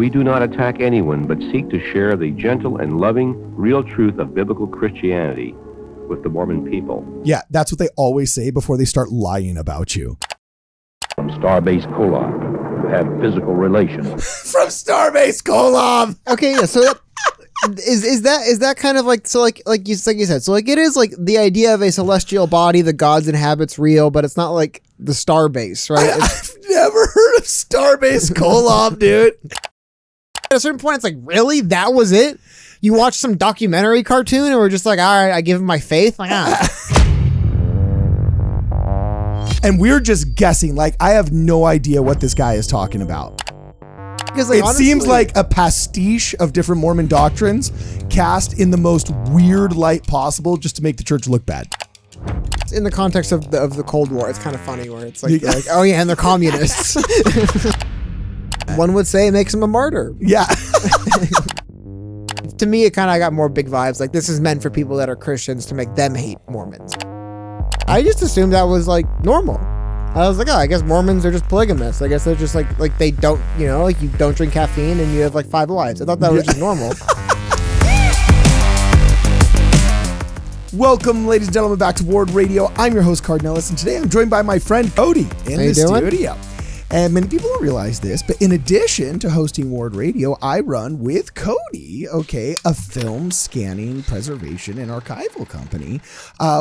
We do not attack anyone, but seek to share the gentle and loving, real truth of biblical Christianity with the Mormon people. Yeah, that's what they always say before they start lying about you. From Starbase Kolob, to have physical relations. From Starbase Kolob! Okay, yeah, so that, is that kind of like, so like you said, so like it is like the idea of a celestial body the gods inhabit's real, but it's not like the Starbase, right? I've never heard of Starbase Kolob, dude. At a certain point, it's like, really? That was it? You watched some documentary cartoon and we're just like, all right, I give him my faith? Like, And we're just guessing. Like, I have no idea what this guy is talking about. Because like, it honestly, seems like a pastiche of different Mormon doctrines cast in the most weird light possible just to make the church look bad. in the context of the Cold War, it's kind of funny where it's like, like, oh yeah, and they're communists. One would say it makes him a martyr. Yeah. To me, it kind of got more big vibes. Like, this is meant for people that are Christians to make them hate Mormons. I just assumed that was like normal. I was like, oh, I guess Mormons are just polygamists. I guess they're just like they don't, you know, like you don't drink caffeine and you have like 5 wives. I thought that was just normal. Welcome, ladies and gentlemen, back to Ward Radio. I'm your host, Cardon Ellis, and today I'm joined by my friend Cody in the studio. And many people don't realize this, but in addition to hosting Ward Radio, I run with Cody, a film scanning, preservation, and archival company.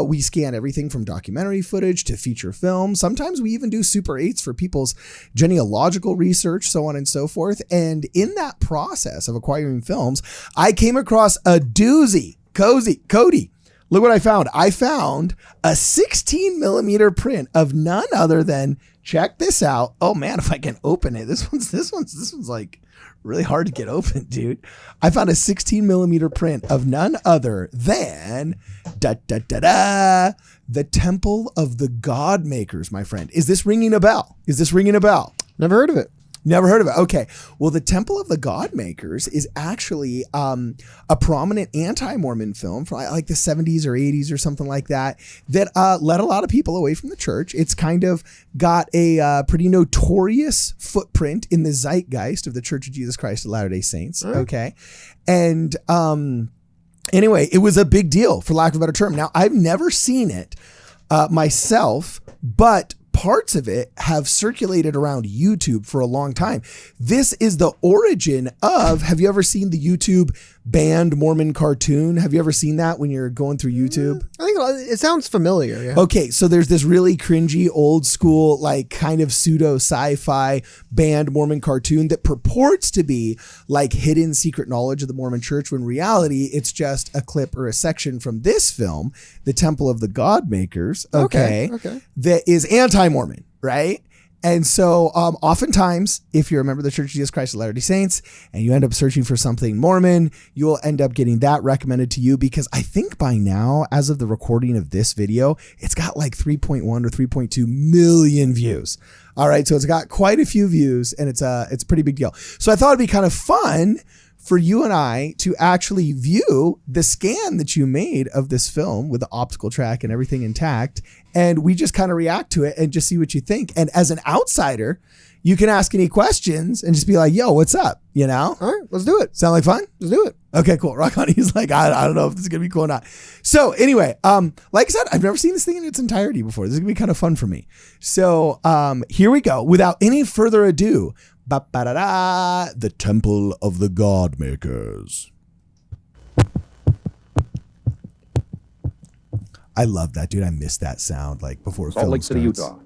We scan everything from documentary footage to feature film. Sometimes we even do Super 8s for people's genealogical research, so on and so forth. And in that process of acquiring films, I came across a doozy. Cody, look what I found. I found a 16 millimeter print of none other than, check this out. Oh man, if I can open it. This one's like really hard to get open, dude. I found a 16 millimeter print of none other than the Temple of the Godmakers, my friend. Is this ringing a bell? Never heard of it. Never heard of it. Okay. Well, the Temple of the Godmakers is actually a prominent anti-Mormon film from like the 70s or 80s or something like that led a lot of people away from the church. It's kind of got a pretty notorious footprint in the zeitgeist of the Church of Jesus Christ of Latter-day Saints. Right. Okay. And anyway, it was a big deal, for lack of a better term. Now, I've never seen it myself, but parts of it have circulated around YouTube for a long time. This is the origin of, have you ever seen the YouTube banned Mormon cartoon? Have you ever seen that when you're going through YouTube? I think it sounds familiar. Yeah. Okay, so there's this really cringy, old school, like kind of pseudo sci-fi banned Mormon cartoon that purports to be like hidden secret knowledge of the Mormon church, when in reality, it's just a clip or a section from this film, The Temple of the Godmakers, okay. That is anti-Mormon, right? And so oftentimes, if you're a member of the Church of Jesus Christ of Latter-day Saints and you end up searching for something Mormon, you will end up getting that recommended to you, because I think by now, as of the recording of this video, it's got like 3.1 or 3.2 million views. All right, so it's got quite a few views, and it's a pretty big deal. So I thought it'd be kind of fun for you and I to actually view the scan that you made of this film with the optical track and everything intact. And we just kind of react to it and just see what you think. And as an outsider, you can ask any questions and just be like, yo, what's up? You know? All right, let's do it. Sound like fun? Let's do it. Okay, cool. Rock on. He's like, I don't know if this is going to be cool or not. So anyway, like I said, I've never seen this thing in its entirety before. This is going to be kind of fun for me. So here we go. Without any further ado, the Temple of the Godmakers. I love that, dude. I missed that sound like before Salt film Lake City, starts.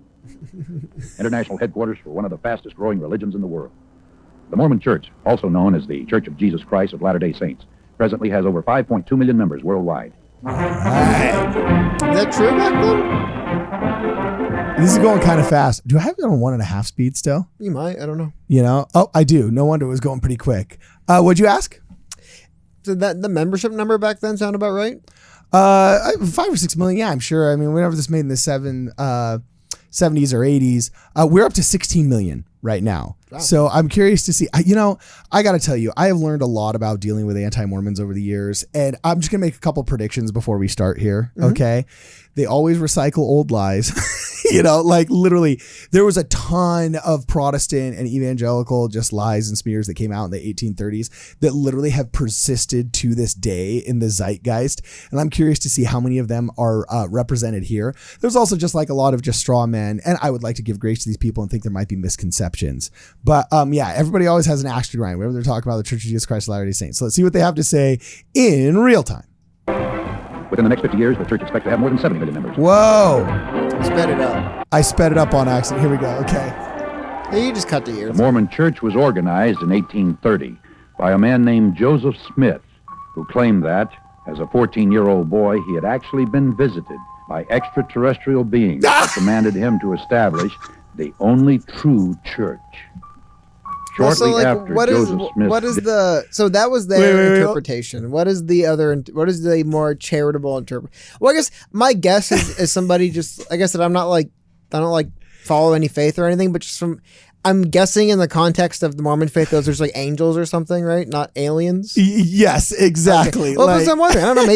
Utah. International headquarters for one of the fastest growing religions in the world. The Mormon Church, also known as the Church of Jesus Christ of Latter-day Saints, presently has over 5.2 million members worldwide. Right. Is that true back then? This is going kind of fast. Do I have it on 1.5 speed still? You might. I don't know. You know? Oh, I do. No wonder it was going pretty quick. What'd you ask? Did the membership number back then sound about right? 5 or 6 million. Yeah, I'm sure. I mean, whenever this made in the 70s or 80s, we're up to 16 million right now. Wow. So I'm curious to see. I got to tell you, I have learned a lot about dealing with anti-Mormons over the years, and I'm just gonna make a couple predictions before we start here. Mm-hmm. Okay, They always recycle old lies. Like literally there was a ton of Protestant and evangelical just lies and smears that came out in the 1830s that literally have persisted to this day in the zeitgeist. And I'm curious to see how many of them are represented here. There's also just like a lot of just straw men. And I would like to give grace to these people and think there might be misconceptions. But everybody always has an axe to grind whenever they're talking about the Church of Jesus Christ of Latter-day Saints. So let's see what they have to say in real time. Within the next 50 years, the church expects to have more than 70 million members. Whoa. Sped it up. I sped it up on accident. Here we go. Okay. Hey, you just cut the years. The Mormon church was organized in 1830 by a man named JosephSmith, who claimed that, as a 14-year-old boy, he had actually been visited by extraterrestrial beings that commanded him to establish the only true church. Shortly after JosephSmith, so that was their interpretation. What is the more charitable interpretation? Well, I guess my guess is somebody just, like I said, I don't like follow any faith or anything, but just I'm guessing in the context of the Mormon faith, those are just like angels or something, right? Not aliens. Yes, exactly. Okay. Well, because I'm wondering, I don't know,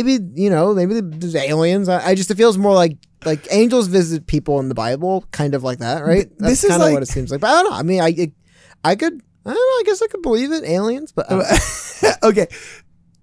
maybe there's aliens. It feels more like angels visit people in the Bible, kind of like that, right? That's kind of what it seems like. But I don't know. I mean, I guess I could believe it, aliens, but okay.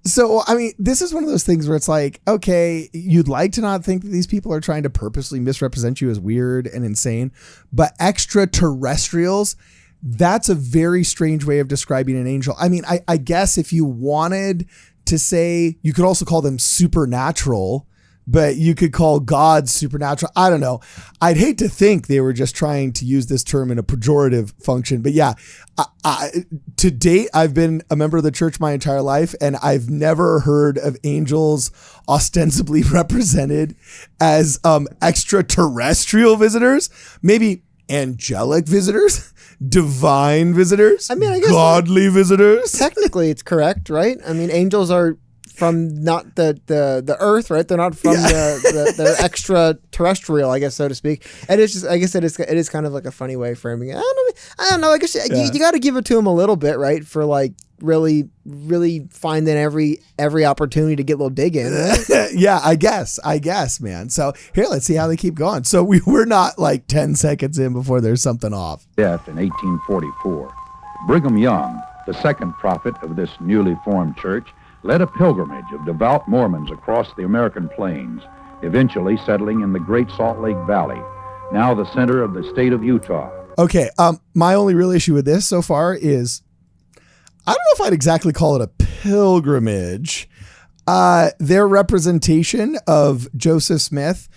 So, I mean, this is one of those things where it's like, okay, you'd like to not think that these people are trying to purposely misrepresent you as weird and insane, but extraterrestrials, that's a very strange way of describing an angel. I mean, I guess if you wanted to say, you could also call them supernatural, but you could call God supernatural. I don't know. I'd hate to think they were just trying to use this term in a pejorative function. But yeah, to date, I've been a member of the church my entire life, and I've never heard of angels ostensibly represented as extraterrestrial visitors. Maybe angelic visitors, divine visitors, I guess godly visitors. Technically, it's correct, right? I mean, angels are from not the earth, right? They're not from the extraterrestrial, I guess, so to speak. And it's just, I guess it is kind of like a funny way of framing it. I don't know. I guess you got to give it to them a little bit, right? For like really finding every opportunity to get a little dig in. Right? Yeah, I guess, man. So here, let's see how they keep going. So we're not like 10 seconds in before there's something off. Death in 1844. Brigham Young, the second prophet of this newly formed church, led a pilgrimage of devout Mormons across the American plains, eventually settling in the Great Salt Lake Valley, now the center of the state of Utah. Okay, my only real issue with this so far is, I don't know if I'd exactly call it a pilgrimage. Their representation of JosephSmith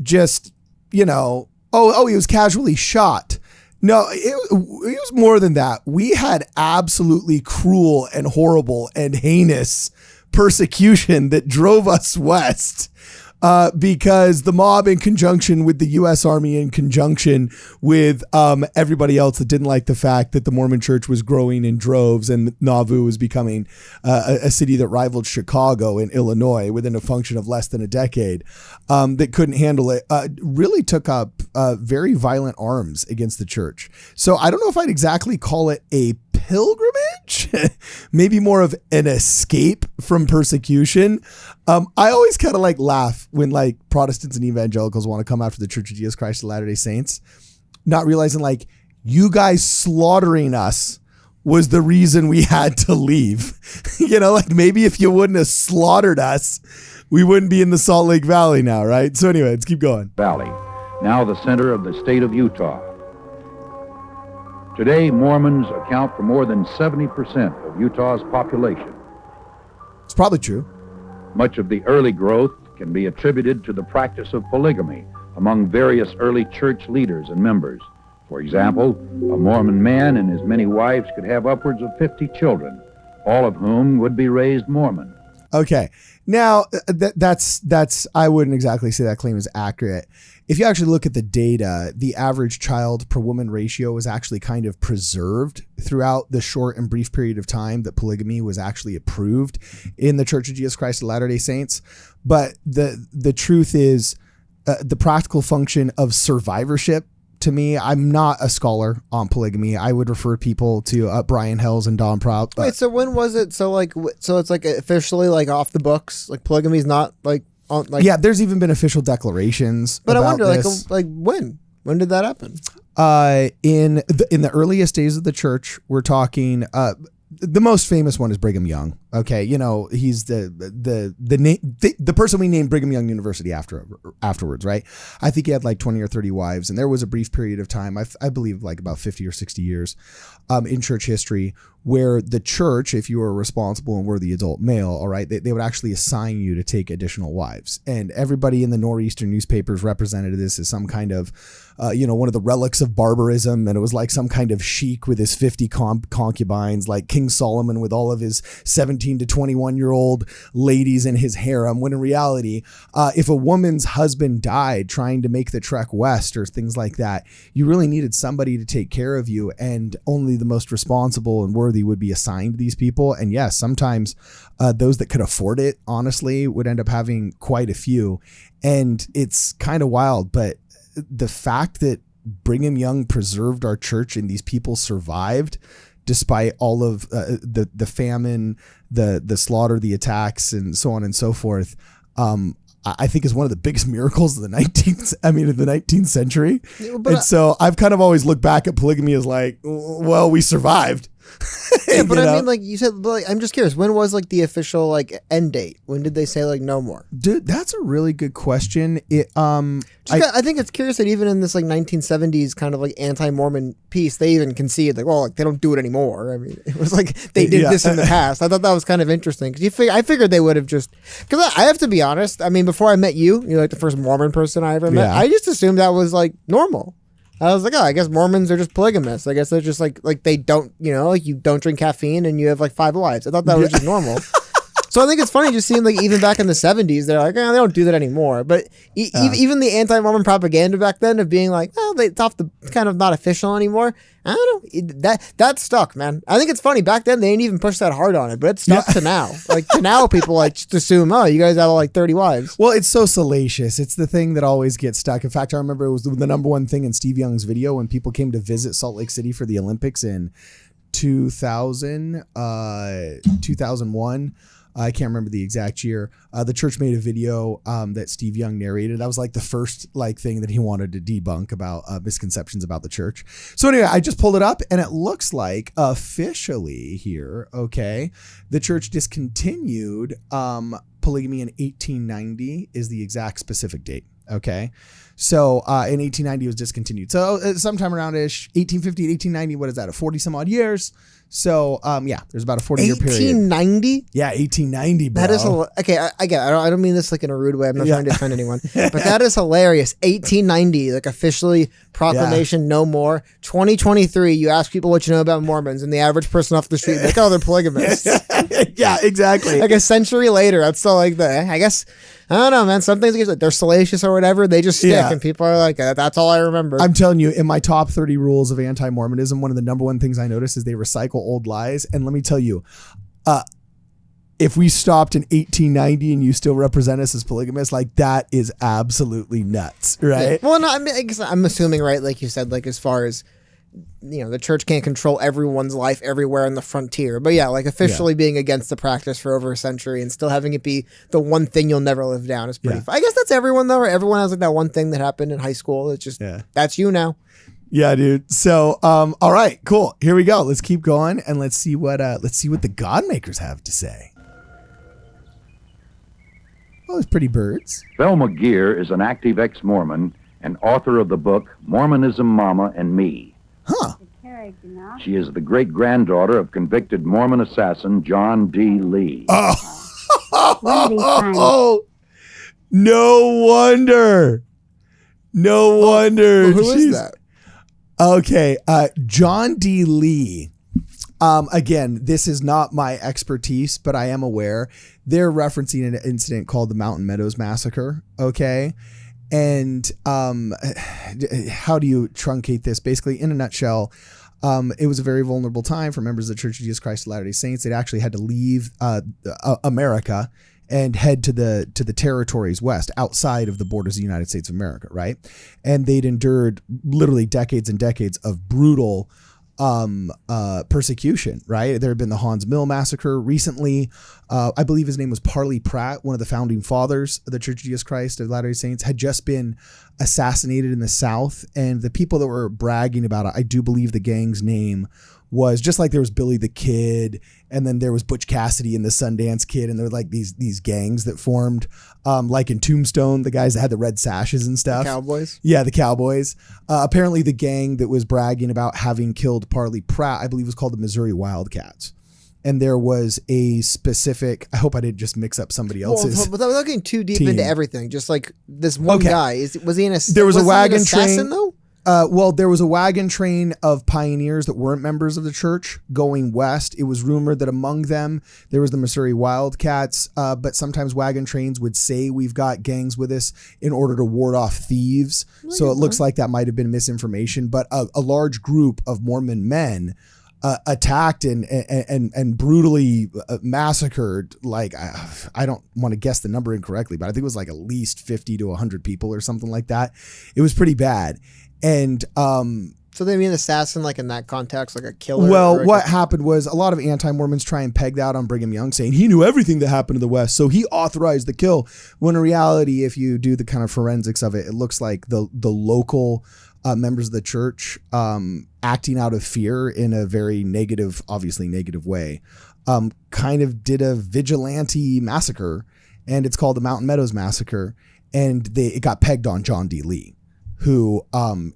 just, he was casually shot. No, it was more than that. We had absolutely cruel and horrible and heinous persecution that drove us west. Because the mob, in conjunction with the U.S. Army, in conjunction with everybody else that didn't like the fact that the Mormon church was growing in droves and Nauvoo was becoming a city that rivaled Chicago in Illinois within a function of less than a decade, that couldn't handle it, really took up very violent arms against the church. So I don't know if I'd exactly call it a pilgrimage, maybe more of an escape from persecution. I always kind of like laugh when like Protestants and evangelicals want to come after the Church of Jesus Christ of Latter-day Saints, not realizing like, you guys slaughtering us was the reason we had to leave. Like maybe if you wouldn't have slaughtered us, we wouldn't be in the Salt Lake Valley now, right? So anyway, let's keep going. Valley, now the center of the state of Utah. Today, Mormons account for more than 70% of Utah's population. It's probably true. Much of the early growth can be attributed to the practice of polygamy among various early church leaders and members. For example, a Mormon man and his many wives could have upwards of 50 children, all of whom would be raised Mormon. Okay. Now, that's I wouldn't exactly say that claim is accurate. If you actually look at the data, the average child per woman ratio was actually kind of preserved throughout the short and brief period of time that polygamy was actually approved in the Church of Jesus Christ of Latter-day Saints. But the truth is, the practical function of survivorship, to me, I'm not a scholar on polygamy. I would refer people to Brian Hells and Don Prout. Wait, so when was it? So it's like officially like off the books? Like polygamy's not like Yeah, there's even been official declarations. But about I wonder, this. like when? When did that happen? In the earliest days of the church, we're talking. The most famous one is Brigham Young. Okay, he's the person we named Brigham Young University afterwards, right? I think he had like 20 or 30 wives, and there was a brief period of time, I believe, like about 50 or 60 years, in church history, where the church, if you were a responsible and worthy adult male, all right, they would actually assign you to take additional wives, and everybody in the northeastern newspapers represented this as some kind of, one of the relics of barbarism, and it was like some kind of sheik with his 50 concubines, like King Solomon with all of his 17 to 21-year-old ladies in his harem, when in reality, if a woman's husband died trying to make the trek west or things like that, you really needed somebody to take care of you, and only the most responsible and worthy would be assigned these people. And yes, sometimes those that could afford it, honestly, would end up having quite a few. And it's kind of wild, but the fact that Brigham Young preserved our church and these people survived despite all of the famine, the slaughter, the attacks, and so on and so forth, I think is one of the biggest miracles of the 19th century. And so I've kind of always looked back at polygamy as like, well, we survived. Yeah, but I mean, like you said, I'm just curious, when was like the official like end date? When did they say like no more? Dude, that's a really good question. I think it's curious that even in this like 1970s kind of like anti-Mormon piece, they even conceded like, well, like, they don't do it anymore. I mean, it was like they did this in the past. I thought that was kind of interesting because I figured they would have just, because I have to be honest. I mean, before I met you're like the first Mormon person I ever met. Yeah. I just assumed that was like normal. I was like, oh, I guess Mormons are just polygamists. I guess they're just like they don't, like you don't drink caffeine and you have like 5 wives. I thought that was just normal. So I think it's funny just seeing like even back in the 70s, they're like, oh, they don't do that anymore. But even the anti-Mormon propaganda back then of being like, oh, it's off the kind of not official anymore. I don't know. That stuck, man. I think it's funny. Back then, they didn't even push that hard on it, but it stuck to now. Like to now, people like just assume, oh, you guys have like 30 wives. Well, it's so salacious. It's the thing that always gets stuck. In fact, I remember it was the number one thing in Steve Young's video when people came to visit Salt Lake City for the Olympics in 2001. I can't remember the exact year. The church made a video that Steve Young narrated. That was like the first thing that he wanted to debunk about misconceptions about the church. So anyway, I just pulled it up and it looks like officially here, okay, the church discontinued polygamy in 1890 is the exact specific date. Okay. So in 1890 it was discontinued. So sometime around 1850 to 1890, what is that? 40 some odd years. So there's about a 40-year period. 1890? Yeah, 1890, bro. That is okay. I get it. I don't mean this like in a rude way. I'm not trying to offend anyone, but that is hilarious. 1890, like officially proclamation, no more. 2023, you ask people what you know about Mormons, and the average person off the street like, oh, they're polygamists. Yeah, exactly. Like a century later, that's still like I guess. I don't know, man. Some things like they're salacious or whatever, they just stick, and people are like, that's all I remember. I'm telling you, in my top 30 rules of anti-Mormonism, one of the number one things I notice is they recycle old lies. And let me tell you, if we stopped in 1890 and you still represent us as polygamists, like that is absolutely nuts, right? Yeah. Well, no, I mean, I guess I'm assuming, right, like you said, like as far as the church can't control everyone's life everywhere in the frontier. But yeah, like officially being against the practice for over a century and still having it be the one thing you'll never live down is pretty fun. I guess that's everyone though, right? Everyone has like that one thing that happened in high school. It's just, that's you now. Yeah, dude. So, all right, cool. Here we go. Let's keep going and let's see what the Godmakers have to say. Oh, those pretty birds. Thelma Gear is an active ex-Mormon and author of the book Mormonism, Mama and Me. Huh. She is the great-granddaughter of convicted Mormon assassin John D. Lee. Oh, no wonder. No wonder. Well, who is that? Okay, John D. Lee. Again, this is not my expertise, but I am aware. They're referencing an incident called the Mountain Meadows Massacre, okay? And how do you truncate this? Basically, in a nutshell, it was a very vulnerable time for members of the Church of Jesus Christ of Latter-day Saints. They'd actually had to leave America and head to the territories west, outside of the borders of the United States of America, right? And they'd endured literally decades and decades of brutal persecution, right? There had been the Hans Mill massacre recently. I believe his name was Parley Pratt, one of the founding fathers of the Church of Jesus Christ of Latter-day Saints, had just been assassinated in the South. And the people that were bragging about it, I do believe the gang's name was, just like there was Billy the Kid, and then there was Butch Cassidy and the Sundance Kid, and there were like these gangs that formed, like in Tombstone, the guys that had the red sashes and stuff. The Cowboys? Yeah, the Cowboys. Apparently the gang that was bragging about having killed Parley Pratt, I believe, was called the Missouri Wildcats. And there was a specific, I hope I didn't just mix up somebody else's. Well, without getting too deep team. into everything, just like this one guy, was he in a? There was a wagon assassin, train though? Well, there was a wagon train of pioneers that weren't members of the church going west. It was rumored that among them, there was the Missouri Wildcats, but sometimes wagon trains would say we've got gangs with us in order to ward off thieves. So it looks like that might have been misinformation, but a large group of Mormon men attacked and brutally massacred, like, I don't want to guess the number incorrectly, but I think it was like at least 50 to 100 people or something like that. It was pretty bad. And so they mean assassin like in that context, like a killer? Well, what happened was a lot of anti-Mormons try and peg that on Brigham Young, saying he knew everything that happened to the West, so he authorized the kill. When in reality, if you do the kind of forensics of it, it looks like the local members of the church acting out of fear in a very negative, obviously negative way, kind of did a vigilante massacre, and it's called the Mountain Meadows Massacre, and it got pegged on John D. Lee, who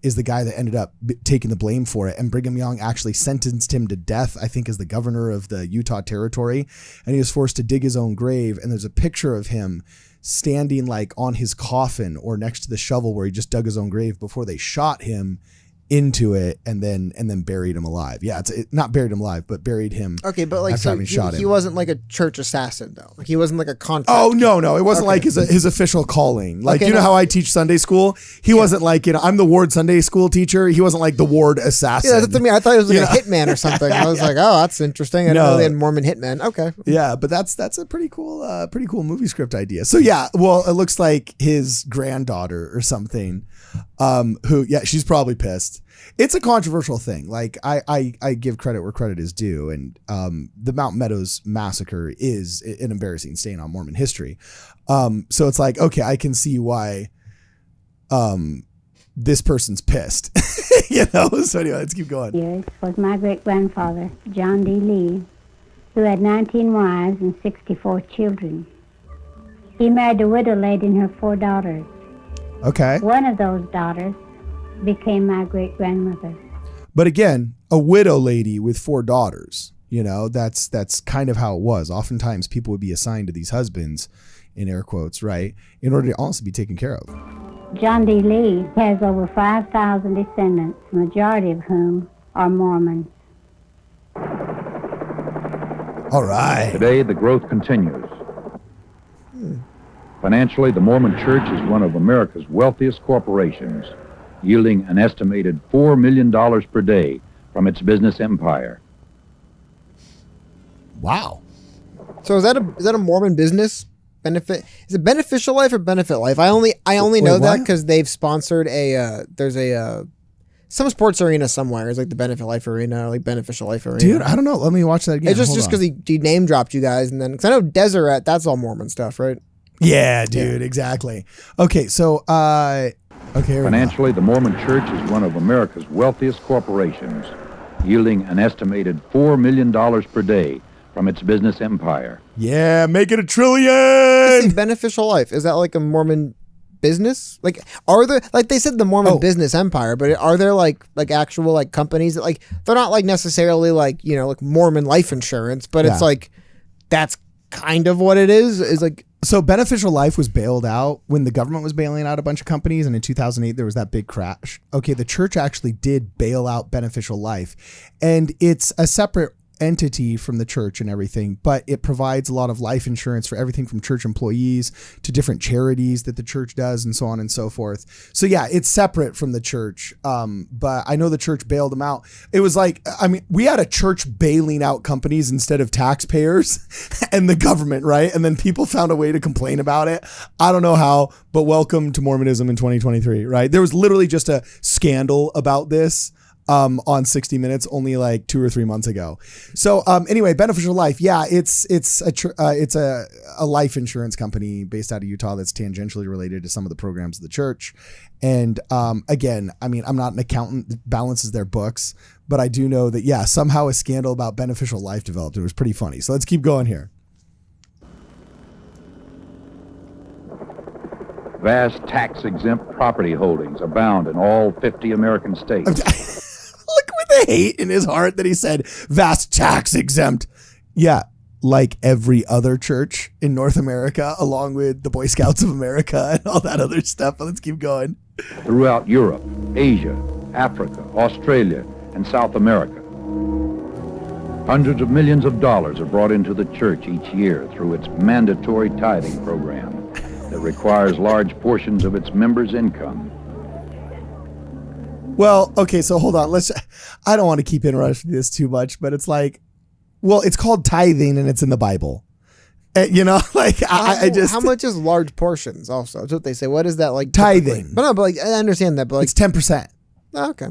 is the guy that ended up taking the blame for it. And Brigham Young actually sentenced him to death, I think, as the governor of the Utah Territory. And he was forced to dig his own grave. And there's a picture of him standing like on his coffin or next to the shovel where he just dug his own grave before they shot him into it and then buried him alive. Yeah, not buried him alive, but buried him. Okay, but like, so he wasn't like a church assassin though. Like he wasn't like a contract. Oh no, it wasn't like his official calling. Like, you know how I teach Sunday school? He wasn't like, I'm the ward Sunday school teacher. He wasn't like the ward assassin. Yeah, that's what I mean. I thought it was like a hitman or something. I was like, oh, that's interesting. I didn't know they had Mormon hitmen. Okay. Yeah, but that's a pretty cool movie script idea. So yeah, well, it looks like his granddaughter or something, who, yeah, she's probably pissed. It's a controversial thing. Like I give credit where credit is due, and the Mount Meadows massacre is an embarrassing stain on Mormon history. So it's like, okay, I can see why this person's pissed. So anyway, let's keep going. Years was my great-grandfather, John D. Lee, who had 19 wives and 64 children. He married a widow lady and her 4 daughters. Okay. One of those daughters became my great-grandmother. But again, a widow lady with 4 daughters, that's kind of how it was. Oftentimes people would be assigned to these husbands, in air quotes, right, in order to also be taken care of. John D. Lee has over 5,000 descendants, the majority of whom are Mormons. All right. Today, the growth continues. Financially, the Mormon Church is one of America's wealthiest corporations, yielding an estimated $4 million per day from its business empire. Wow. So is that a Mormon business benefit? Is it Beneficial Life or Benefit Life? I only know that because they've sponsored there's some sports arena somewhere. It's like the Benefit Life Arena, like Beneficial Life Arena. Dude, I don't know. Let me watch that again. It's just because he name dropped you guys, and then because I know Deseret, that's all Mormon stuff, right? Yeah, dude, exactly. Okay, so Financially, the Mormon Church is one of America's wealthiest corporations, yielding an estimated $4 million per day from its business empire. Yeah, make it $1 trillion. Let's see, Beneficial Life, is that like a Mormon business? Like, are there, like they said, the Mormon business empire, but are there like actual like companies that like, they're not like necessarily like, like Mormon life insurance, but it's like, that's kind of what it is like. So Beneficial Life was bailed out when the government was bailing out a bunch of companies, and in 2008 there was that big crash. Okay, the church actually did bail out Beneficial Life, and it's a separate entity from the church and everything, but it provides a lot of life insurance for everything from church employees to different charities that the church does and so on and so forth. So yeah, it's separate from the church. But I know the church bailed them out. It was like, we had a church bailing out companies instead of taxpayers and the government, right? And then people found a way to complain about it. I don't know how, but welcome to Mormonism in 2023, right? There was literally just a scandal about this. on 60 Minutes only like 2 or 3 months ago. So anyway, Beneficial Life, yeah, it's a life insurance company based out of Utah that's tangentially related to some of the programs of the church. And again, I mean, I'm not an accountant that balances their books, but I do know that, yeah, somehow a scandal about Beneficial Life developed. It was pretty funny. So let's keep going here. Vast tax-exempt property holdings abound in all 50 American states. Look with the hate in his heart that he said vast tax exempt. Yeah, like every other church in North America, along with the Boy Scouts of America and all that other stuff. But let's keep going. Throughout Europe, Asia, Africa, Australia, and South America. Hundreds of millions of dollars are brought into the church each year through its mandatory tithing program that requires large portions of its members' income. Well, okay, so hold on. I don't want to keep interrupting this too much, but it's like, well, it's called tithing and it's in the Bible. You know, like I just. How much is large portions also? That's what they say. What is that like? Tithing. Typically? But no, but like, I understand that, but like. It's 10%. Oh, okay.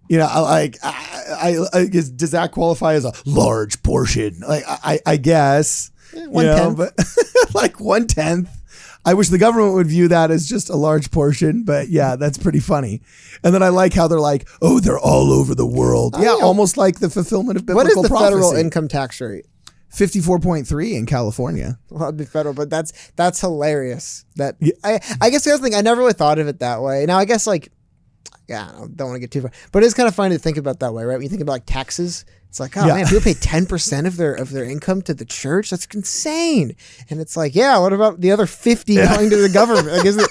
You know, I guess, does that qualify as a large portion? Like, I guess. Yeah, 1/10. But like 1/10. I wish the government would view that as just a large portion, but yeah, that's pretty funny. And then I like how they're like, oh, they're all over the world. Yeah, almost like the fulfillment of biblical prophecy. What is the federal income tax rate? 54.3 in California. Well, it'd be federal, but that's hilarious. That I guess the other thing, I never really thought of it that way. Now, I guess like, yeah, I don't want to get too far, but it's kind of funny to think about that way, right? When you think about like taxes, it's like, oh man, people pay 10% of their income to the church. That's insane. And it's like, yeah, what about the other 50 going to the government? Like, is it?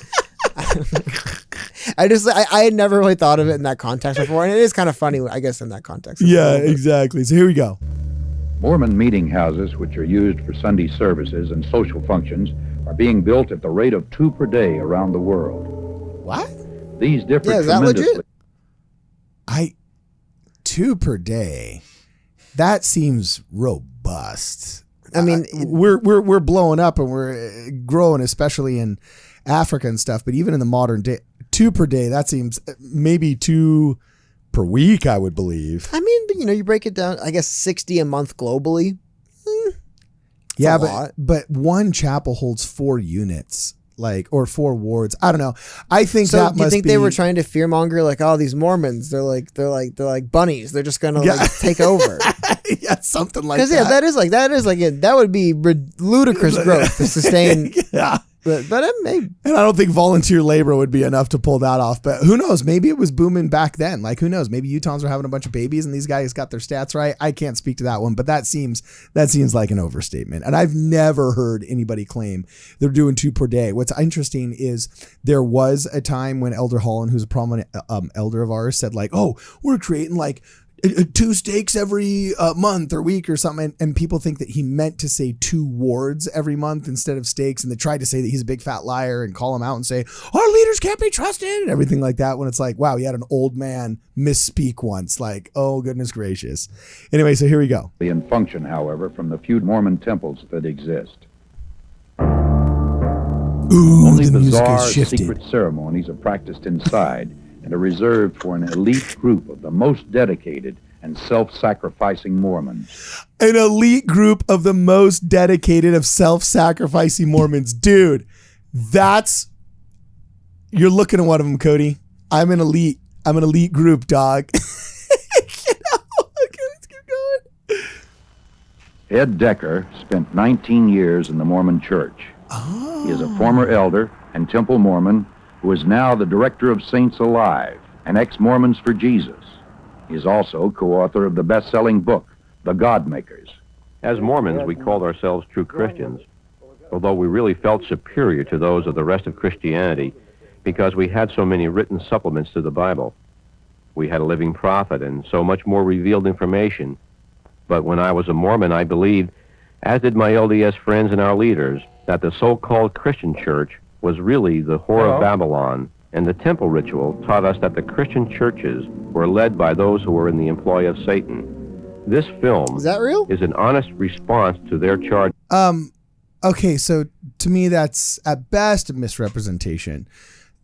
I had never really thought of it in that context before, and it is kind of funny, I guess, in that context. Yeah, exactly. So here we go. Mormon meeting houses, which are used for Sunday services and social functions, are being built at the rate of 2 per day around the world. What? These differ is that tremendously. legit? 2 per day. That seems robust. I mean, we're blowing up and we're growing, especially in Africa and stuff. But even in the modern day, 2 per day, that seems maybe 2 per week, I would believe. I mean, but you break it down, I guess 60 a month globally. Yeah, but one chapel holds 4 units. Or 4 wards. I don't know. I think that do you think they were trying to fearmonger like, oh, these Mormons, they're like bunnies. They're just gonna like take over. Yeah, something like that. Because that would be ludicrous growth to sustain. Yeah. But it may. And I don't think volunteer labor would be enough to pull that off. But who knows? Maybe it was booming back then. Like, who knows? Maybe Utahns were having a bunch of babies and these guys got their stats right. I can't speak to that one, but that seems like an overstatement. And I've never heard anybody claim they're doing 2 per day. What's interesting is there was a time when Elder Holland, who's a prominent elder of ours, said like, oh, we're creating like 2 stakes every month or week or something, and people think that he meant to say 2 wards every month instead of stakes, and they tried to say that he's a big fat liar and call him out and say our leaders can't be trusted and everything like that, when it's like, wow, he had an old man misspeak once, like, oh goodness gracious. Anyway, so here we go. In function, however, from the few Mormon temples that exist. Ooh, Only the music bizarre is shifted. secret ceremonies are practiced inside and are reserved for an elite group of the most dedicated and self-sacrificing Mormons. An elite group of the most dedicated of self-sacrificing Mormons. Dude, you're looking at one of them, Cody. I'm an elite group, dog. Okay, let's keep going. Ed Decker spent 19 years in the Mormon Church. Oh. He is a former elder and temple Mormon who is now the director of Saints Alive and Ex-Mormons for Jesus. He is also co-author of the best-selling book, The Godmakers. As Mormons, we called ourselves true Christians, although we really felt superior to those of the rest of Christianity because we had so many written supplements to the Bible. We had a living prophet and so much more revealed information. But when I was a Mormon, I believed, as did my LDS friends and our leaders, that the so-called Christian church was really the whore of Babylon, and the temple ritual taught us that the Christian churches were led by those who were in the employ of Satan. This film Is that real? is an honest response to their charge. Okay, so to me, that's at best a misrepresentation.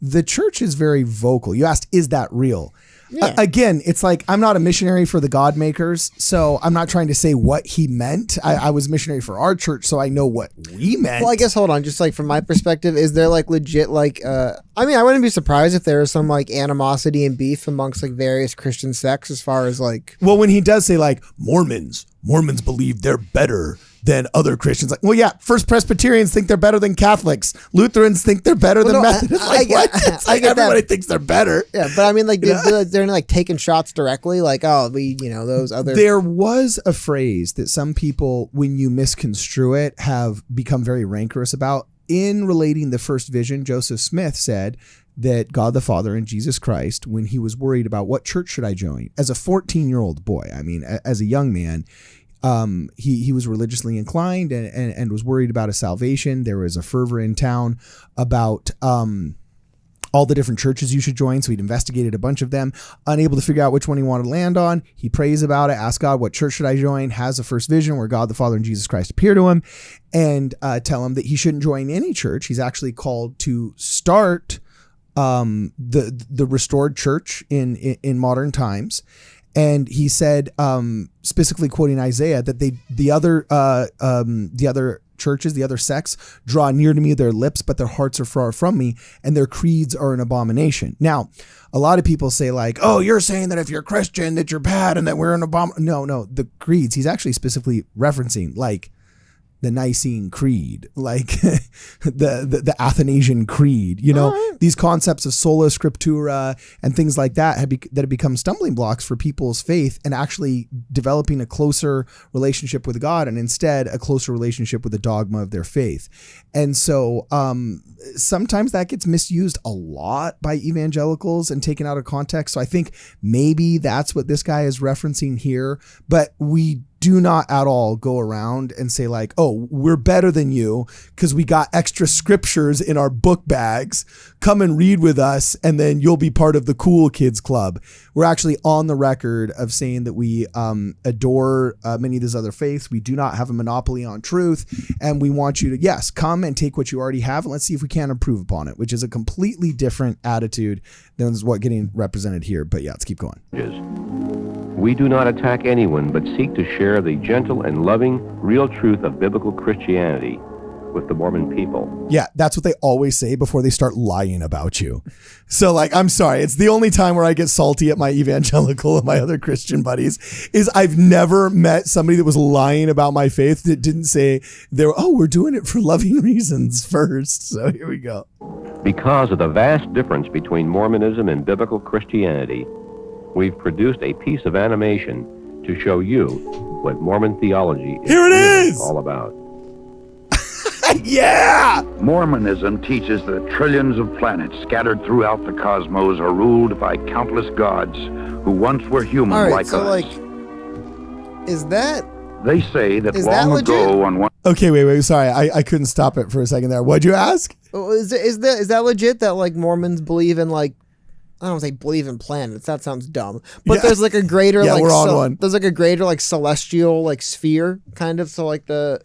The church is very vocal. You asked, is that real? Yeah. Again, it's like, I'm not a missionary for the Godmakers, so I'm not trying to say what he meant. I was a missionary for our church, so I know what we meant. Well, I guess, hold on, just like from my perspective, is there like legit like I mean, I wouldn't be surprised if there is some like animosity and beef amongst like various Christian sects as far as like, well, when he does say like Mormons believe they're better than other Christians, like, well, yeah, First Presbyterians think they're better than Catholics, Lutherans think they're better than Methodists. Like, what? It's like everybody thinks they're better. Yeah, but I mean, like, they're like taking shots directly, like, oh, we, you know, those other. There was a phrase that some people, when you misconstrue it, have become very rancorous about. In relating the first vision, JosephSmith said that God the Father and Jesus Christ, when he was worried about what church should I join, as a 14-year-old boy, I mean, as a young man, he was religiously inclined and was worried about his salvation. There was a fervor in town about all the different churches you should join. So he'd investigated a bunch of them, unable to figure out which one he wanted to land on. He prays about it, asks God, what church should I join? Has a first vision where God the Father and Jesus Christ appear to him and tell him that he shouldn't join any church. He's actually called to start the restored church in modern times. And he said, specifically quoting Isaiah, that the other churches, the other sects, draw near to me with their lips, but their hearts are far from me, and their creeds are an abomination. Now, a lot of people say like, oh, you're saying that if you're Christian, that you're bad and that we're an abomination. No, the creeds, he's actually specifically referencing like the Nicene Creed, like the Athanasian Creed, you know, these concepts of sola scriptura and things like that have become stumbling blocks for people's faith and actually developing a closer relationship with God and instead a closer relationship with the dogma of their faith. And so sometimes that gets misused a lot by evangelicals and taken out of context. So I think maybe that's what this guy is referencing here, but we do not at all go around and say like, oh, we're better than you because we got extra scriptures in our book bags. Come and read with us and then you'll be part of the cool kids club. We're actually on the record of saying that we adore many of these other faiths. We do not have a monopoly on truth. And we want you to, yes, come and take what you already have and let's see if we can improve upon it, which is a completely different attitude than is what getting represented here. But yeah, let's keep going. We do not attack anyone, but seek to share the gentle and loving, real truth of biblical Christianity with the Mormon people. Yeah, that's what they always say before they start lying about you. So, like, I'm sorry, it's the only time where I get salty at my evangelical and my other Christian buddies is I've never met somebody that was lying about my faith that didn't say we're doing it for loving reasons first. So here we go. Because of the vast difference between Mormonism and biblical Christianity, we've produced a piece of animation to show you what Mormon theology is all about. Yeah! Mormonism teaches that trillions of planets scattered throughout the cosmos are ruled by countless gods who once were human like us. Like, is that... They say that is long that ago on one... Okay, wait, sorry. I couldn't stop it for a second there. What'd you ask? Is that legit that like Mormons believe in like, I don't want to say believe in planets. That sounds dumb. But there's like a greater like we're on one. There's like a greater like celestial like sphere kind of. So like that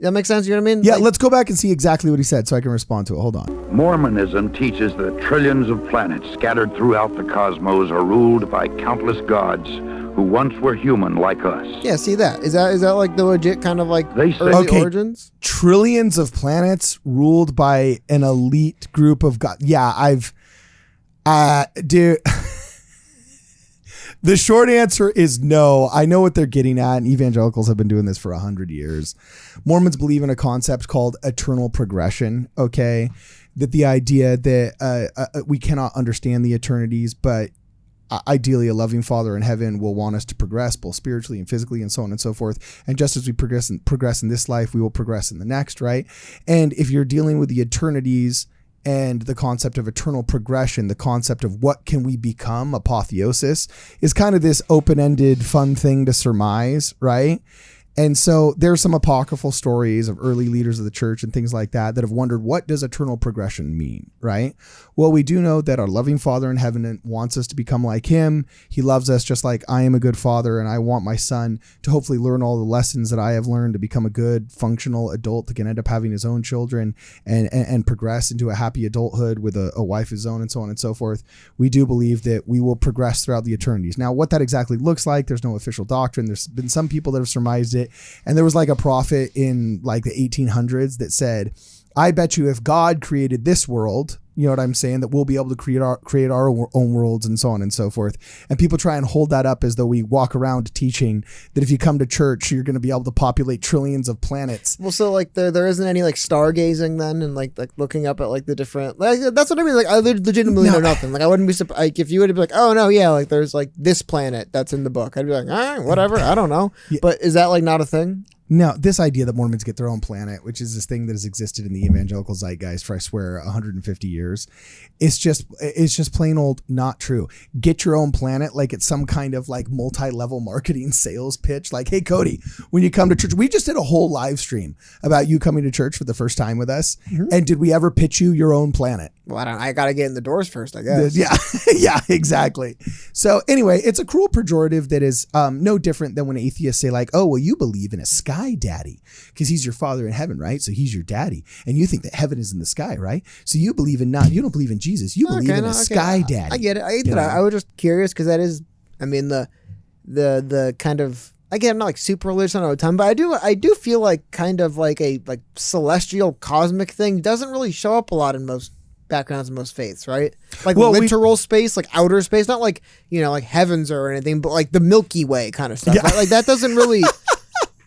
makes sense. You know what I mean? Yeah. Like, Let's go back and see exactly what he said so I can respond to it. Hold on. Mormonism teaches that trillions of planets scattered throughout the cosmos are ruled by countless gods who once were human like us. Yeah. See that? Is that like the legit kind of like They say- early origins? Trillions of planets ruled by an elite group of gods. Yeah, dude. The short answer is no. I know what they're getting at, and evangelicals have been doing this for 100 years. Mormons believe in a concept called eternal progression, okay? That the idea that we cannot understand the eternities, but ideally a loving Father in heaven will want us to progress both spiritually and physically and so on and so forth. And just as we progress in this life, we will progress in the next, right? And if you're dealing with the eternities and the concept of eternal progression, the concept of what can we become, apotheosis, is kind of this open-ended fun thing to surmise, right? And so there's some apocryphal stories of early leaders of the church and things like that have wondered, what does eternal progression mean, right? Well, we do know that our loving Father in heaven wants us to become like him. He loves us just like I am a good father, and I want my son to hopefully learn all the lessons that I have learned to become a good, functional adult that can end up having his own children and progress into a happy adulthood with a wife of his own and so on and so forth. We do believe that we will progress throughout the eternities. Now, what that exactly looks like, there's no official doctrine. There's been some people that have surmised it. And there was like a prophet in like the 1800s that said, I bet you if God created this world, you know what I'm saying, that we'll be able to create our own worlds and so on and so forth. And people try and hold that up as though we walk around teaching that if you come to church, you're going to be able to populate trillions of planets. Well, so like there isn't any like stargazing then, and like looking up at like the different, like that's what I mean. Like I legitimately know nothing. Like I wouldn't be surprised like, if you would be like, oh no, yeah, like there's like this planet that's in the book. I'd be like, all right, whatever. I don't know. Yeah. But is that like not a thing? No, this idea that Mormons get their own planet, which is this thing that has existed in the evangelical zeitgeist for, I swear, 150 years, it's just plain old not true. Get your own planet, like it's some kind of like multi-level marketing sales pitch. Like, hey, Cody, when you come to church, we just did a whole live stream about you coming to church for the first time with us. Mm-hmm. And did we ever pitch you your own planet? Well, I got to get in the doors first, I guess. Yeah, yeah, exactly. So anyway, it's a cruel pejorative that is no different than when atheists say like, oh, well, you believe in a sky daddy because he's your father in heaven, right? So he's your daddy. And you think that heaven is in the sky, right? So you don't believe in Jesus. You believe in a sky daddy. I get it. I was just curious because that is, I mean, the kind of, again, I'm not like super religious on a ton, but I do feel like kind of like a like celestial cosmic thing doesn't really show up a lot in most backgrounds in most faiths, right? Like literal space, like outer space, not like, you know, like heavens or anything, but like the Milky Way kind of stuff. Yeah. Like that doesn't really...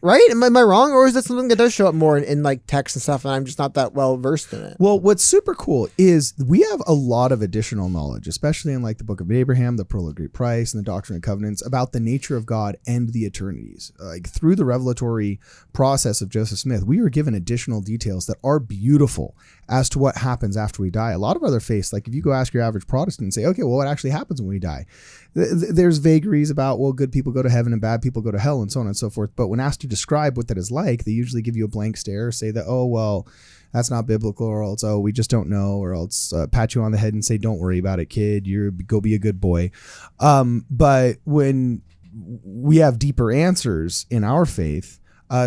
Right? Am I wrong? Or is that something that does show up more in like text and stuff and I'm just not that well versed in it? Well, what's super cool is we have a lot of additional knowledge, especially in like the Book of Abraham, the Pearl of Great Price, and the Doctrine and Covenants about the nature of God and the eternities. Like through the revelatory process of Joseph Smith, we were given additional details that are beautiful as to what happens after we die. A lot of other faiths, like if you go ask your average Protestant and say, okay, well, what actually happens when we die? There's vagaries about, well, good people go to heaven and bad people go to hell and so on and so forth. But when asked to describe what that is like, they usually give you a blank stare, say that, oh, well, that's not biblical, or else, oh, we just don't know, or else pat you on the head and say, don't worry about it, kid. Go be a good boy. But when we have deeper answers in our faith,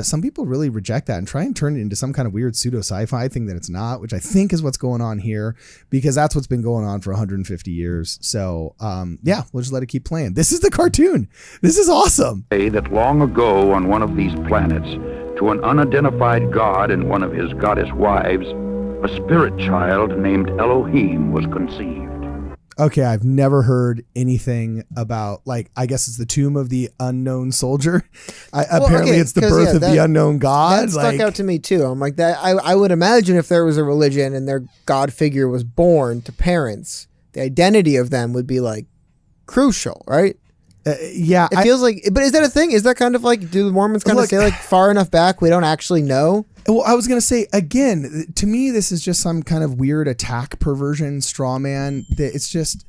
some people really reject that and try and turn it into some kind of weird pseudo sci-fi thing that it's not, which I think is what's going on here because that's what's been going on for 150 years. So, yeah, we'll just let it keep playing. This is the cartoon. This is awesome. That long ago on one of these planets, to an unidentified god and one of his goddess wives, a spirit child named Elohim was conceived. Okay, I've never heard anything about, like, I guess it's the tomb of the unknown soldier. Apparently it's the birth of the unknown god. That stuck out to me too. I'm like, that. I would imagine if there was a religion and their god figure was born to parents, the identity of them would be like crucial, right? Yeah. It feels like, but is that a thing? Is that kind of like, do the Mormons kind of say like far enough back we don't actually know? Well, I was going to say, again, to me, this is just some kind of weird attack, perversion, straw man. That it's just,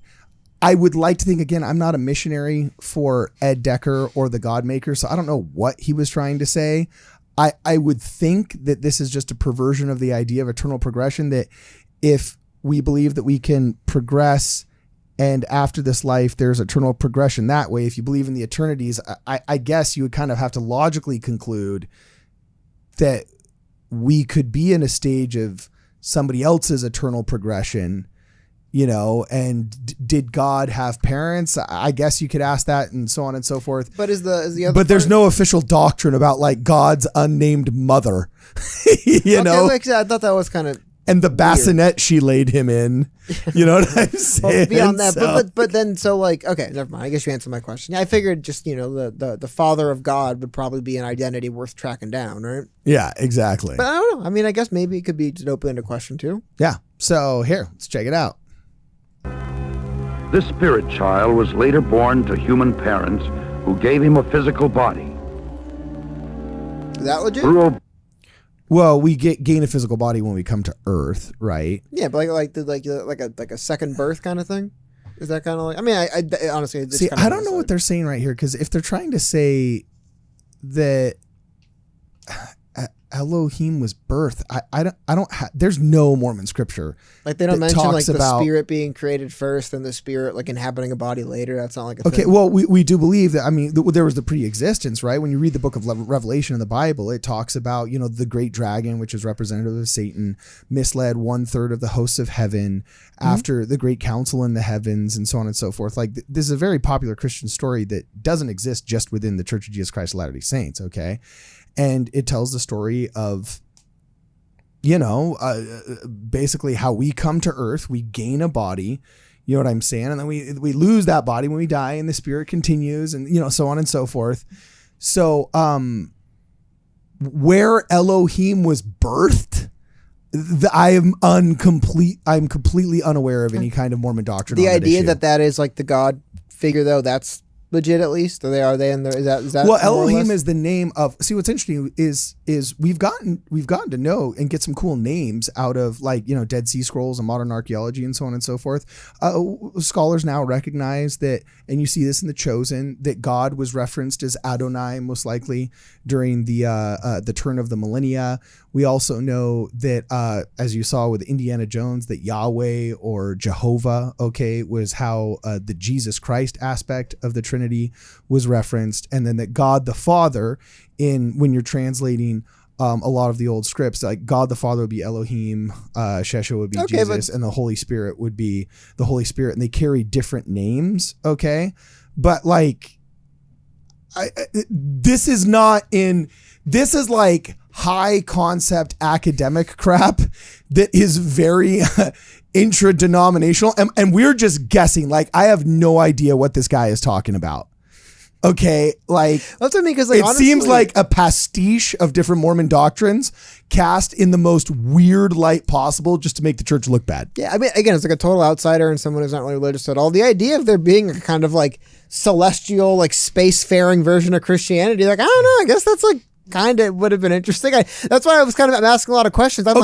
I would like to think, again, I'm not a missionary for Ed Decker or the Godmakers, so I don't know what he was trying to say. I would think that this is just a perversion of the idea of eternal progression, that if we believe that we can progress and after this life, there's eternal progression that way. If you believe in the eternities, I guess you would kind of have to logically conclude that we could be in a stage of somebody else's eternal progression, you know, and did God have parents? I guess you could ask that and so on and so forth. But is the other but there's no official doctrine about like God's unnamed mother, you know? Like, I thought that was kind of and the bassinet she laid him in, you know what I'm saying? Well, beyond that, so. but then so like, okay, never mind. I guess you answered my question. I figured just, you know, the father of God would probably be an identity worth tracking down, right? Yeah, exactly. But I don't know. I mean, I guess maybe it could be an open-ended question too. Yeah. So here, let's check it out. This spirit child was later born to human parents who gave him a physical body. Is that legit? Well, we gain a physical body when we come to Earth, right? Yeah, but like a second birth kind of thing. Is that kind of like? I mean, I honestly see. I don't know what they're saying right here, because if they're trying to say that Elohim was birthed. There's no Mormon scripture. Like they don't mention like the about, spirit being created first and the spirit like inhabiting a body later. That's not like a okay. thing. Well, we do believe that. I mean, there was the pre-existence, right? When you read the book of Revelation in the Bible, it talks about, the great dragon, which is representative of Satan, misled 1/3 of the hosts of heaven after the great council in the heavens, and so on and so forth. Like this is a very popular Christian story that doesn't exist just within the Church of Jesus Christ of Latter-day Saints. Okay. And it tells the story of, basically how we come to earth, we gain a body, you know what I'm saying? And then we lose that body when we die, and the spirit continues, and, so on and so forth. So, where Elohim was birthed, I'm completely unaware of any kind of Mormon doctrine. The on idea issue. that is like the God figure, though, that's legit, at least. Are they in there? Is that well, Elohim is the name of. See, what's interesting is we've gotten to know and get some cool names out of Dead Sea Scrolls and modern archaeology and so on and so forth. Scholars now recognize that, and you see this in the Chosen, that God was referenced as Adonai most likely during the turn of the millennia. We also know that, as you saw with Indiana Jones, that Yahweh or Jehovah, was how the JesusChrist aspect of the Trinity was referenced, and then that God the Father, when you're translating a lot of the old scripts, like God the Father would be Elohim, Shesha would be Jesus, and the Holy Spirit would be the Holy Spirit, and they carry different names. Okay, but this is like high concept academic crap that is very intra-denominational, and we're just guessing. Like, I have no idea what this guy is talking about. Okay, that's what I mean, because it honestly, seems like a pastiche of different Mormon doctrines cast in the most weird light possible just to make the church look bad. Yeah, I mean, again, it's like a total outsider and someone who's not really religious at all. The idea of there being a kind of like celestial, like spacefaring version of Christianity, like, I don't know, I guess that's like kind of would have been interesting. That's why I'm asking a lot of questions. I've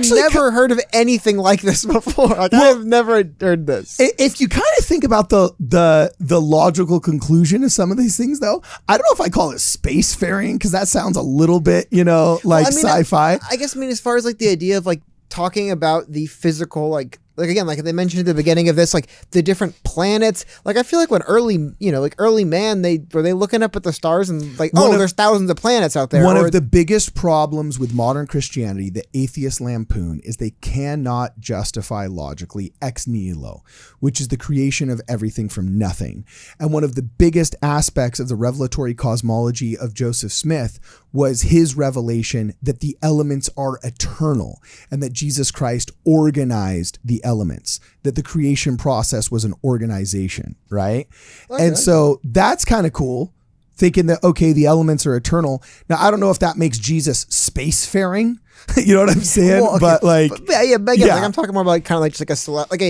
never heard of anything like this before. I've never heard this. If you kind of think about the logical conclusion of some of these things, though, I don't know if I call it spacefaring, because that sounds a little bit, sci-fi. I guess, as far as like the idea of like talking about the physical, like again, like they mentioned at the beginning of this, like the different planets. Like, I feel like when early man, were they looking up at the stars and like, there's thousands of planets out there. One of the biggest problems with modern Christianity, the atheist lampoon, is they cannot justify logically ex nihilo, which is the creation of everything from nothing. And one of the biggest aspects of the revelatory cosmology of Joseph Smith was his revelation that the elements are eternal and that Jesus Christ organized the elements, that the creation process was an organization, right? Okay. And so that's kind of cool, thinking that, the elements are eternal. Now, I don't know if that makes Jesus spacefaring, you know what I'm saying? Well, okay. But I'm talking more about kind of like just like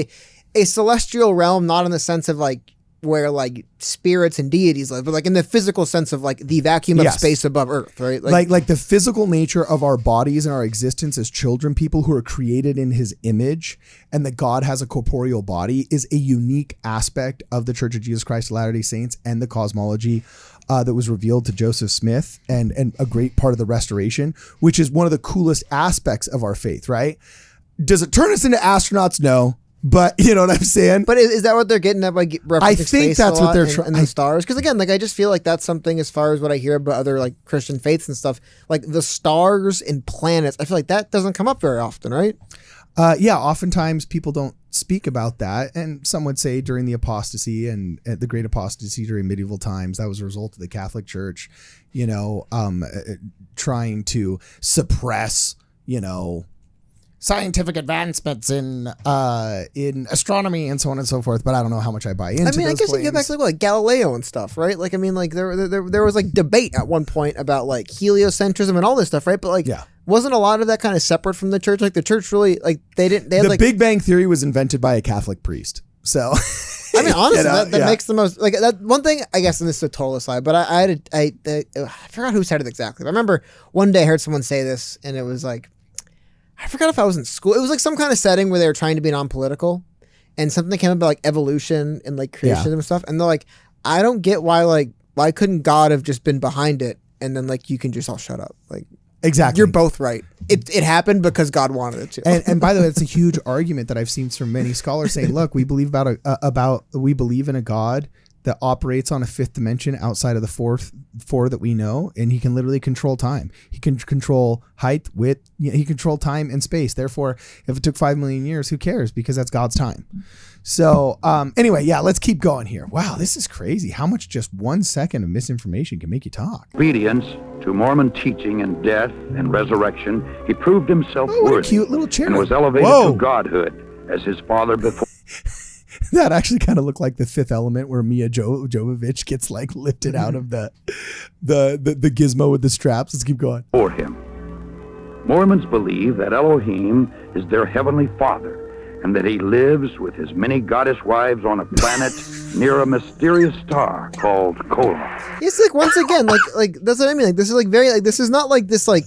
a celestial realm, not in the sense of like where like spirits and deities live, but like in the physical sense of like the vacuum of space above Earth, right? Like the physical nature of our bodies and our existence as children, people who are created in his image, and that God has a corporeal body, is a unique aspect of the Church of Jesus Christ of Latter-day Saints and the cosmology that was revealed to Joseph Smith and a great part of the Restoration, which is one of the coolest aspects of our faith, right? Does it turn us into astronauts? No. But you know what I'm saying? But is that what they're getting at by referencing I think space that's what they're trying. And the stars? Because again, like I just feel like that's something, as far as what I hear about other like Christian faiths and stuff, like the stars and planets, I feel like that doesn't come up very often, right? Oftentimes people don't speak about that. And some would say during the apostasy and the great apostasy during medieval times, that was a result of the Catholic Church, trying to suppress, scientific advancements in astronomy and so on and so forth, but I don't know how much I buy into. I guess you get back to like Galileo and stuff, right? Like, there was like debate at one point about like heliocentrism and all this stuff, right? But like, wasn't a lot of that kind of separate from the church? Like the church really, like they had the Big Bang Theory was invented by a Catholic priest, so. Honestly, that makes the most, like, that one thing, I guess, and this is a total aside, but I forgot who said it exactly. I remember one day I heard someone say this, and it was like, I forgot if I was in school. It was like some kind of setting where they were trying to be non-political, and something came up about like evolution and like creation and stuff. And they're like, I don't get why couldn't God have just been behind it, and then like you can just all shut up? Like, Exactly. You're both right. It happened because God wanted it to. And by the way, it's a huge argument that I've seen from many scholars saying, look, we believe we believe in a God that operates on a fifth dimension outside of the four that we know, and he can literally control time. He can control height, width. He can control time and space. Therefore, if it took 5 million years, who cares? Because that's God's time. So anyway, yeah, let's keep going here. Wow, this is crazy. How much just 1 second of misinformation can make you talk? Obedience to Mormon teaching and death and resurrection, he proved himself Oh, what a worthy cute little chair. and was elevated Whoa. to godhood as his father before. That actually kind of looked like The Fifth Element, where Mia Jovovich gets like lifted out of the gizmo with the straps. Let's keep going. For him. Mormons believe that Elohim is their heavenly father and that he lives with his many goddess wives on a planet near a mysterious star called Kolob. It's like, once again, like that's what I mean. Like, this is like very, like, this is not like this, like,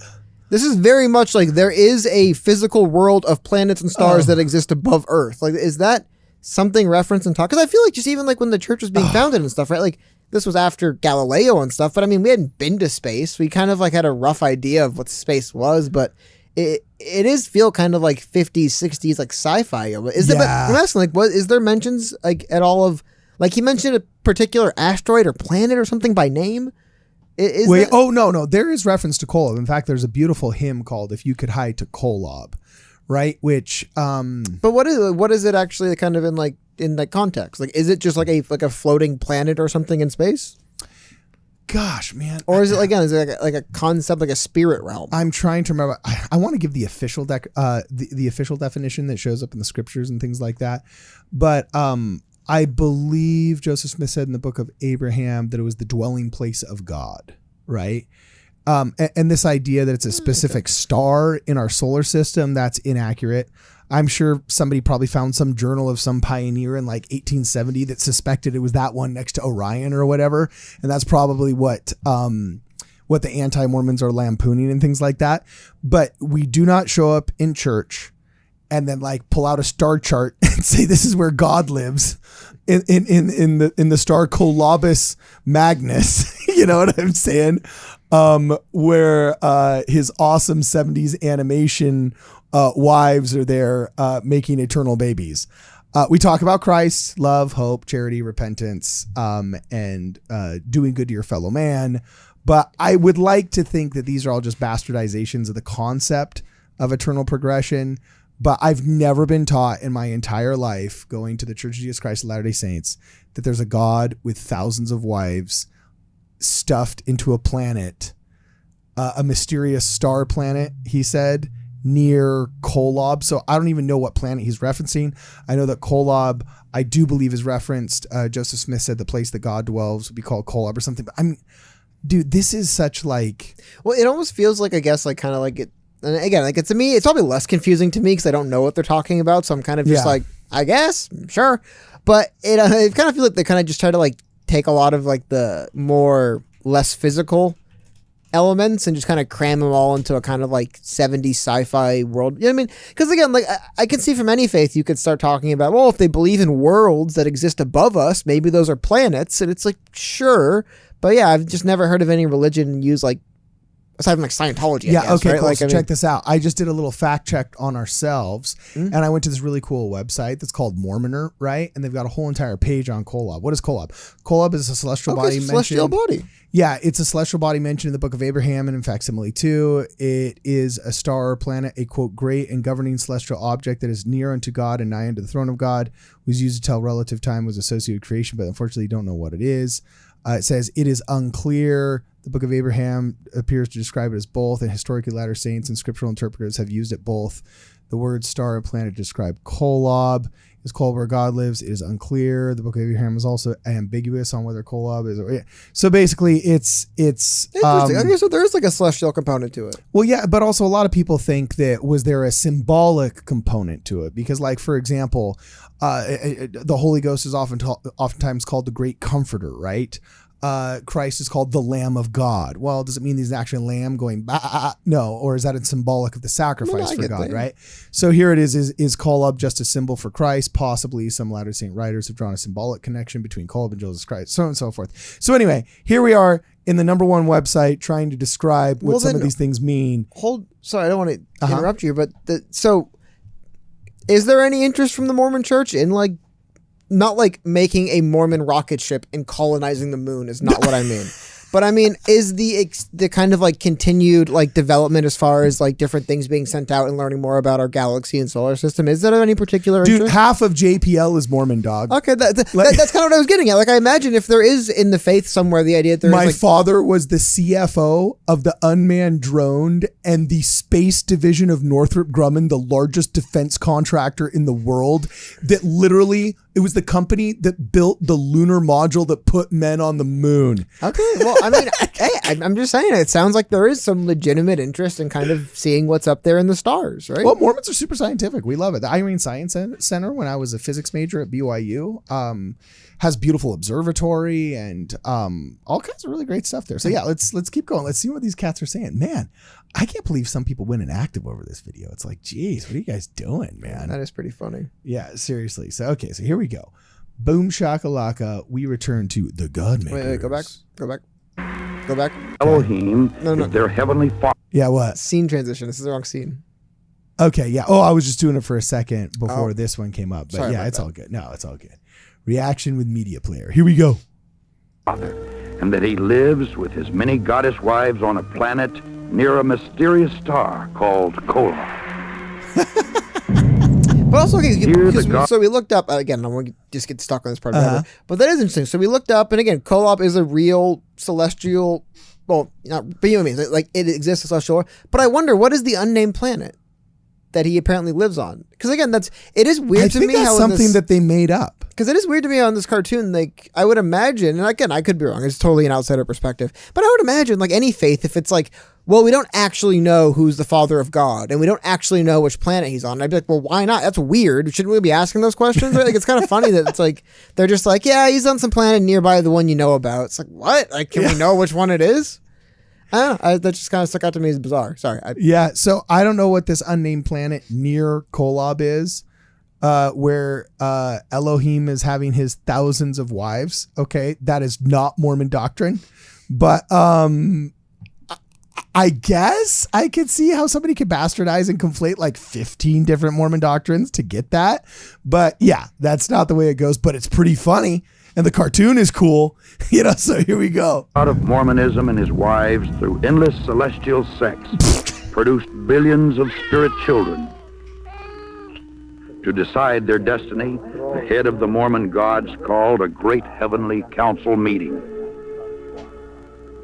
this is very much like there is a physical world of planets and stars that exist above Earth. Like, is that something referenced and talk? Because I feel like just even like when the church was being founded and stuff, right? Like, this was after Galileo and stuff, but I mean, we hadn't been to space. We kind of like had a rough idea of what space was, but it is feel kind of like 50s, 60s, like sci-fi. Is there, but I'm asking, like, what is there mentions like at all of, like, he mentioned a particular asteroid or planet or something by name? Wait, no, there is reference to Kolob. In fact, there's a beautiful hymn called "If You Could Hide to Kolob," right? Which, but what is it actually kind of in that context? Like, is it just like a floating planet or something in space? Gosh, man. Or is it like a concept, like a spirit realm? I'm trying to remember. I want to give the official the official definition that shows up in the scriptures and things like that. But I believe Joseph Smith said in the book of Abraham that it was the dwelling place of God, right? And this idea that it's a specific star in our solar system, that's inaccurate. I'm sure somebody probably found some journal of some pioneer in like 1870 that suspected it was that one next to Orion or whatever. And that's probably what the anti-Mormons are lampooning and things like that. But we do not show up in church and then like pull out a star chart and say, this is where God lives in the star Kolobus Magnus. You know what I'm saying? Where his awesome 70s animation wives are there making eternal babies. We talk about Christ, love, hope, charity, repentance, and doing good to your fellow man. But I would like to think that these are all just bastardizations of the concept of eternal progression. But I've never been taught in my entire life going to the Church of Jesus Christ of Latter-day Saints that there's a God with thousands of wives stuffed into a planet, a mysterious star planet, he said, near Kolob. So I don't even know what planet he's referencing. I know that Kolob, I do believe, is referenced. Joseph Smith said the place that God dwells would be called Kolob or something. But dude, this is such like... Well, it almost feels like, I guess, like kind of like it. And again, like, to me, it's probably less confusing to me because I don't know what they're talking about. So I'm kind of just like, I guess, sure. But it kind of feels like they kind of just try to like take a lot of like the more less physical elements and just kind of cram them all into a kind of like 70s sci-fi world. You know what I mean? Because again, like I can see from any faith you could start talking about, well, if they believe in worlds that exist above us, maybe those are planets. And it's like, sure. But yeah, I've just never heard of any religion use like, aside from like Scientology, I guess, okay, right? cool. Like, So check this out. I just did a little fact check on ourselves, and I went to this really cool website that's called Mormoner, right? And they've got a whole entire page on Kolob. What is Kolob? Kolob is a celestial body mentioned. Celestial body. Yeah, it's a celestial body mentioned in the book of Abraham and in facsimile 2. It is a star or planet, a quote, great and governing celestial object that is near unto God and nigh unto the throne of God, was used to tell relative time was associated with creation, but unfortunately you don't know what it is. It says it is unclear. The book of Abraham appears to describe it as both, and historically Latter Saints and scriptural interpreters have used it both. The word star and planet describe Kolob. Is Kolob where God lives? It is unclear. The book of Abraham is also ambiguous on whether Kolob is. So basically, it's interesting. I guess so there is like a celestial component to it. Well, yeah, but also a lot of people think that was there a symbolic component to it because, like, for example, the Holy Ghost is oftentimes called the Great Comforter, right? Christ is called the Lamb of God. Well, does it mean he's actually a lamb going bah? No, or is that it's symbolic of the sacrifice for God, right? So here it is Kolob just a symbol for Christ? Possibly some Latter-day Saint writers have drawn a symbolic connection between Kolob and JesusChrist, so on and so forth. So anyway, here we are in the number one website trying to describe what some of these things mean. Sorry, I don't want to interrupt you, but so is there any interest from the Mormon Church in like, not like making a Mormon rocket ship and colonizing the moon is not what I mean. But I mean, is the kind of like continued like development as far as like different things being sent out and learning more about our galaxy and solar system, is that of any particular interest? Dude, half of JPL is Mormon, dog. Okay, that's kind of what I was getting at. Like, I imagine if there is in the faith somewhere the idea that there My father was the CFO of the unmanned drone and the space division of Northrop Grumman, the largest defense contractor in the world, that literally... It was the company that built the lunar module that put men on the moon. Okay, well, I mean, hey, I'm just saying, it sounds like there is some legitimate interest in kind of seeing what's up there in the stars, right? Well, Mormons are super scientific. We love it. The Irene Science Center, when I was a physics major at BYU, has beautiful observatory and all kinds of really great stuff there. So yeah, let's keep going. Let's see what these cats are saying. Man, I can't believe some people went inactive over this video. It's like, geez, what are you guys doing, man? That is pretty funny. Yeah, seriously. So here we go. Boom shakalaka. We return to the Godmakers. Wait, go back. Elohim No. is their heavenly Father. Yeah, what? Scene transition. This is the wrong scene. Okay, yeah. Oh, I was just doing it for a second before this one came up. But Sorry yeah, about it's that. all good. No, it's all good. Reaction with media player. Here we go. And that he lives with his many goddess wives on a planet near a mysterious star called Kolob. But also, okay, Here the God- so we looked up, again, I won't just get stuck on this part, but that is interesting. So we looked up, and again, Kolob is a real celestial, well, not, but you know what I mean, like it exists as celestial, but I wonder, what is the unnamed planet that he apparently lives on? Because again, it is weird to me that's how something that they made up. Because it is weird to me on this cartoon, like, I would imagine, and again, I could be wrong, it's totally an outsider perspective, but I would imagine, like any faith, if it's like, well, we don't actually know who's the father of God, and we don't actually know which planet he's on, I'd be like, well, why not? That's weird. Shouldn't we be asking those questions? Right? Like, it's kind of funny that it's like, they're just like, yeah, he's on some planet nearby the one you know about. It's like, what? Like, can we know which one it is? I don't know. That just kind of stuck out to me as bizarre. Sorry. Yeah, so I don't know what this unnamed planet near Kolob is. Where Elohim is having his thousands of wives. Okay, that is not Mormon doctrine, but I guess I could see how somebody could bastardize and conflate like 15 different Mormon doctrines to get that. But yeah, that's not the way it goes, but it's pretty funny. And the cartoon is cool, so here we go. Out of Mormonism and his wives through endless celestial sex produced billions of spirit children. To decide their destiny, the head of the Mormon gods called a great heavenly council meeting.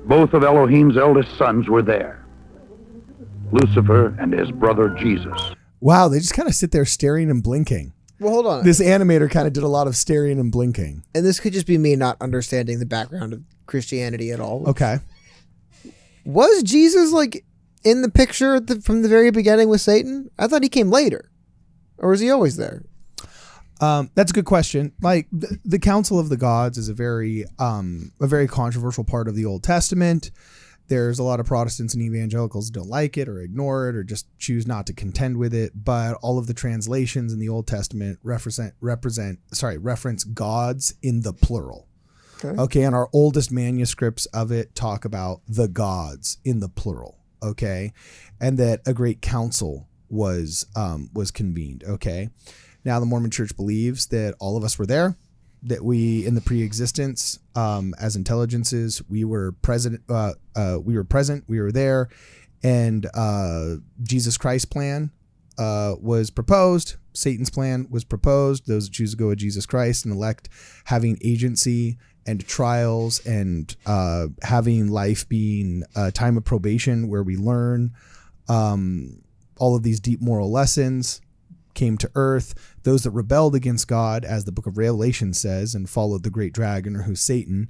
Both of Elohim's eldest sons were there, Lucifer and his brother Jesus. Wow, they just kind of sit there staring and blinking. Well, hold on. This animator kind of did a lot of staring and blinking. And this could just be me not understanding the background of Christianity at all. Okay. Was Jesus like in the picture from the very beginning with Satan? I thought he came later. Or is he always there? That's a good question. Like the Council of the Gods is a very controversial part of the Old Testament. There's a lot of Protestants and evangelicals who don't like it or ignore it or just choose not to contend with it. But all of the translations in the Old Testament reference gods in the plural. Okay. And our oldest manuscripts of it talk about the gods in the plural. Okay. And that a great council was convened. Okay. Now the Mormon Church believes that all of us were there, that we in the pre-existence as intelligences, we were present, we were there, and Jesus Christ's plan was proposed. Satan's plan was proposed. Those that choose to go with Jesus Christ and elect having agency and trials and having life being a time of probation where we learn all of these deep moral lessons, came to earth. Those that rebelled against God, as the book of Revelation says, and followed the great dragon, or who Satan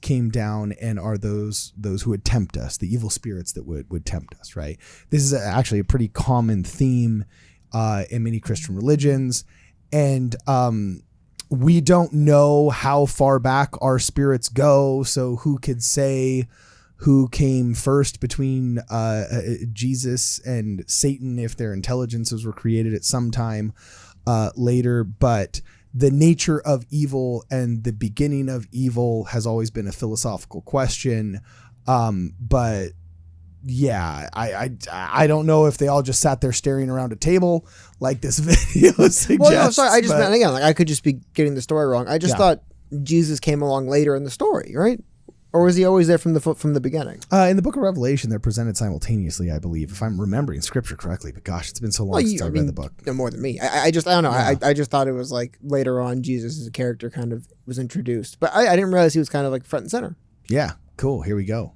came down and are those who would tempt us, the evil spirits that would tempt us, right? This is actually a pretty common theme in many Christian religions. And we don't know how far back our spirits go. So who could say who came first between Jesus and Satan, if their intelligences were created at some time later. But the nature of evil and the beginning of evil has always been a philosophical question. But yeah, I don't know if they all just sat there staring around a table like this video suggests. Well, no, sorry. Again, like I could just be getting the story wrong. I just thought Jesus came along later in the story, right? Or was he always there from the beginning? In the book of Revelation, they're presented simultaneously, I believe, if I'm remembering scripture correctly. But gosh, it's been so long since I read the book. No more than me. I don't know. Yeah. I just thought it was like later on Jesus as a character kind of was introduced. But I didn't realize he was kind of like front and center. Yeah, cool. Here we go.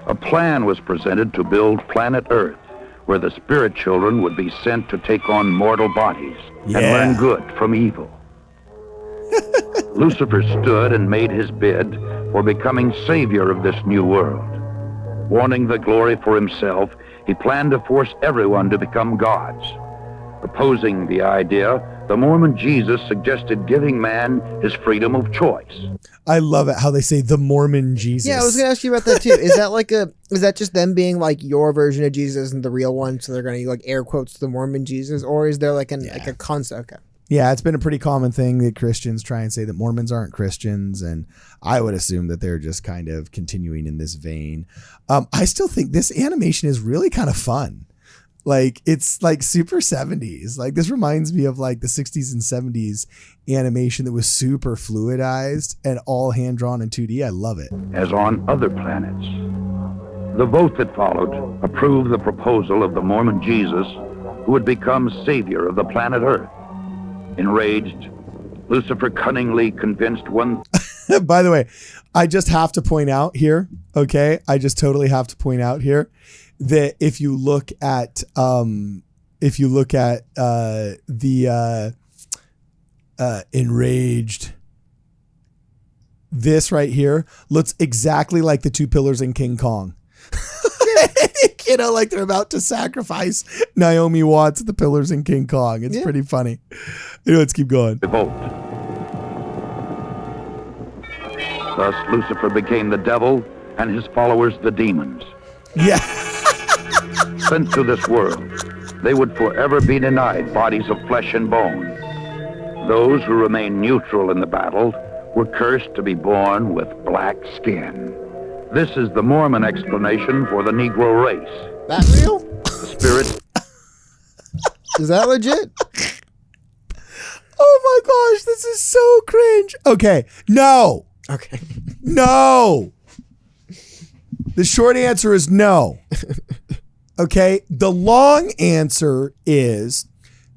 A plan was presented to build planet Earth, where the spirit children would be sent to take on mortal bodies and learn good from evil. Lucifer stood and made his bid for becoming savior of this new world. Wanting the glory for himself, he planned to force everyone to become gods. Opposing the idea, the Mormon Jesus suggested giving man his freedom of choice. I love it how they say the Mormon Jesus. Yeah, I was going to ask you about that too. Is that just them being like your version of Jesus isn't the real one, so they're going to like air quotes the Mormon Jesus, or is there like a concept? Okay. Yeah, it's been a pretty common thing that Christians try and say that Mormons aren't Christians, and I would assume that they're just kind of continuing in this vein. I still think this animation is really kind of fun. Like, it's like super 70s. Like, this reminds me of like the 60s and 70s animation that was super fluidized and all hand-drawn in 2D. I love it. As on other planets. The vote that followed approved the proposal of the Mormon Jesus, who would become savior of the planet Earth. Enraged, Lucifer cunningly convinced one... By the way, I just have to point out here, okay? I just totally have to point out here that if you look at the enraged, this right here looks exactly like the two pillars in King Kong. You know, like they're about to sacrifice Naomi Watts, the pillars in King Kong. It's pretty funny. Let's keep going. Revolt. Thus, Lucifer became the devil and his followers the demons. Yeah. Sent to this world, they would forever be denied bodies of flesh and bone. Those who remained neutral in the battle were cursed to be born with black skin. This is the Mormon explanation for the Negro race. That real? The spirit. Is that legit? Oh my gosh, this is so cringe. Okay, no. Okay. No. The short answer is no. Okay, the long answer is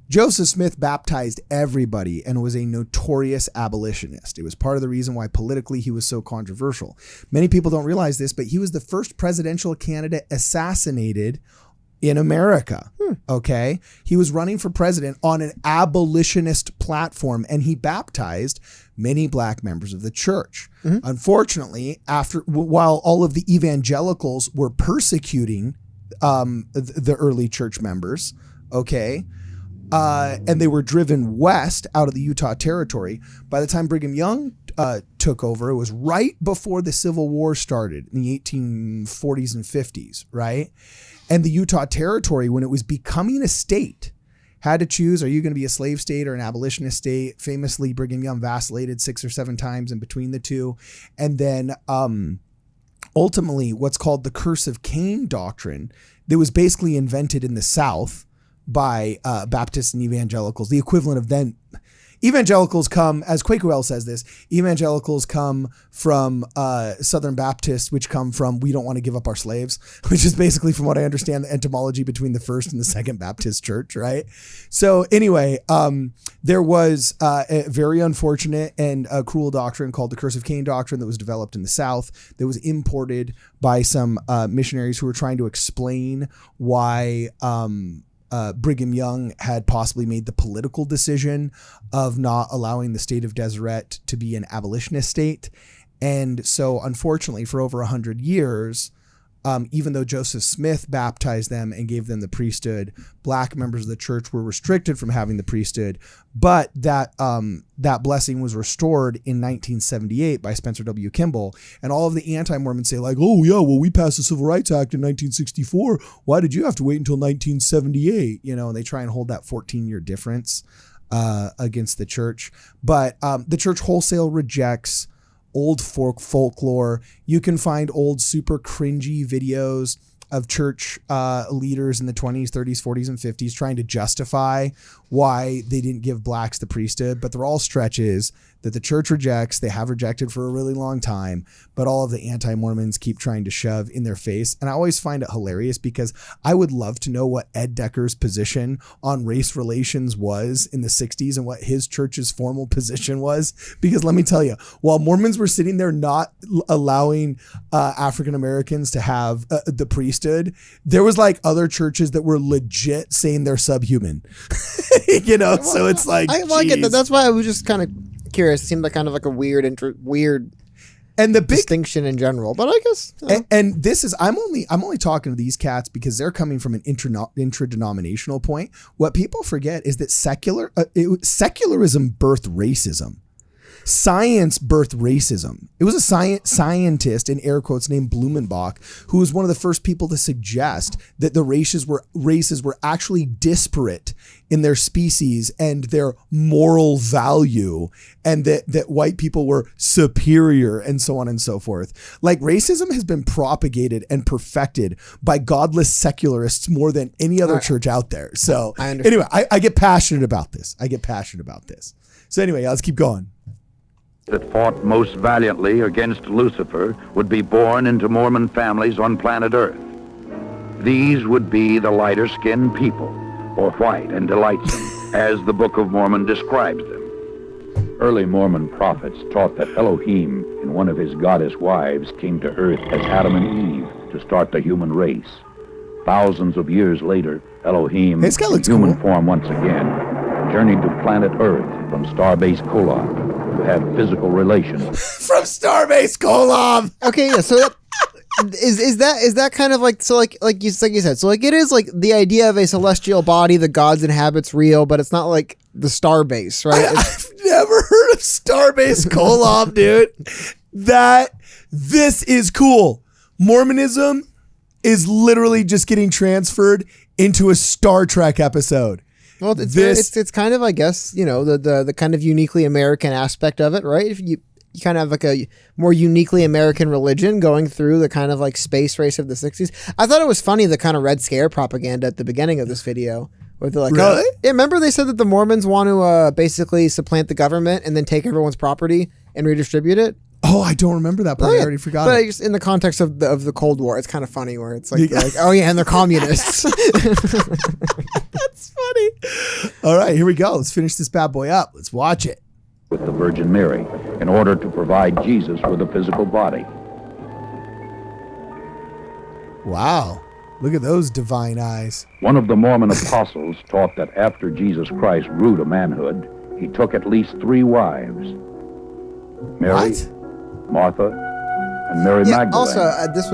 Joseph Smith baptized everybody and was a notorious abolitionist. It was part of the reason why politically he was so controversial. Many people don't realize this, but he was the first presidential candidate assassinated in America. Okay. He was running for president on an abolitionist platform, and he baptized many black members of the church. Unfortunately, while all of the evangelicals were persecuting the early church members, okay, and they were driven west out of the Utah Territory. By the time Brigham Young took over, it was right before the Civil War started in the 1840s and 50s, right? And the Utah Territory, when it was becoming a state, had to choose, are you going to be a slave state or an abolitionist state? Famously, Brigham Young vacillated 6 or 7 times in between the two. And then ultimately, what's called the Curse of Cain doctrine that was basically invented in the South by Baptists and evangelicals, the equivalent of then. Evangelicals come, as Quaker Wells says this, evangelicals come from Southern Baptists, which come from we don't want to give up our slaves, which is basically, from what I understand, the etymology between the First and the Second Baptist Church, right? So anyway, there was a very unfortunate and cruel doctrine called the Curse of Cain doctrine that was developed in the South, that was imported by some missionaries who were trying to explain why Brigham Young had possibly made the political decision of not allowing the state of Deseret to be an abolitionist state. And so unfortunately, for over 100 years, even though Joseph Smith baptized them and gave them the priesthood, black members of the church were restricted from having the priesthood. But that blessing was restored in 1978 by Spencer W. Kimball. And all of the anti-Mormons say like, oh yeah, well, we passed the Civil Rights Act in 1964. Why did you have to wait until 1978? You know, and they try and hold that 14-year difference against the church. But the church wholesale rejects old folklore. You can find old super cringy videos of church leaders in the 20s, 30s, 40s, and 50s trying to justify why they didn't give blacks the priesthood, but they're all stretches that the church rejects. They have rejected for a really long time, but all of the anti-Mormons keep trying to shove in their face. And I always find it hilarious because I would love to know what Ed Decker's position on race relations was in the 60s and what his church's formal position was. Because let me tell you, while Mormons were sitting there not allowing African Americans to have the priesthood, there was like other churches that were legit saying they're subhuman. You know, so it's like, I like it. That's why I was just kind of curious. It seemed like kind of like a weird and the big distinction in general, but I guess and this is I'm only talking to these cats because they're coming from an intradenominational point. What people forget is that secularism birthed racism. Science birthed racism. It was a scientist in air quotes named Blumenbach who was one of the first people to suggest that the races were actually disparate in their species and their moral value, and that white people were superior and so on and so forth. Like, racism has been propagated and perfected by godless secularists more than any other church out there. So anyway, I get passionate about this. So anyway, let's keep going. That fought most valiantly against Lucifer would be born into Mormon families on planet Earth. These would be the lighter-skinned people, or white and delightsome, as the Book of Mormon describes them. Early Mormon prophets taught that Elohim and one of his goddess wives came to Earth as Adam and Eve to start the human race. Thousands of years later, Elohim, in human form once again, journeyed to planet Earth from starbase Kolob to have physical relations. From starbase Kolob. Okay, yeah. So is that kind of like, so like you said, so like it is like the idea of a celestial body the gods inhabit's real, but it's not like the starbase, right? I've never heard of starbase Kolob, dude. This is cool. Mormonism is literally just getting transferred into a Star Trek episode. Well, it's kind of, I guess, you know, the kind of uniquely American aspect of it, right? If you kind of have like a more uniquely American religion going through the kind of like space race of the 60s. I thought it was funny, the kind of Red Scare propaganda at the beginning of this video. Where they're like, really? Oh, yeah, remember they said that the Mormons want to basically supplant the government and then take everyone's property and redistribute it? Oh, I don't remember that part. I already forgot but it. Just in the context of the Cold War, it's kind of funny where it's like, oh yeah, and they're communists. That's funny. All right, here we go. Let's finish this bad boy up. Let's watch it. With the Virgin Mary in order to provide Jesus with a physical body. Wow. Look at those divine eyes. One of the Mormon apostles taught that after Jesus Christ grew to manhood, he took at least 3 wives. Mary, Martha, and Mary Magdalene. Also, this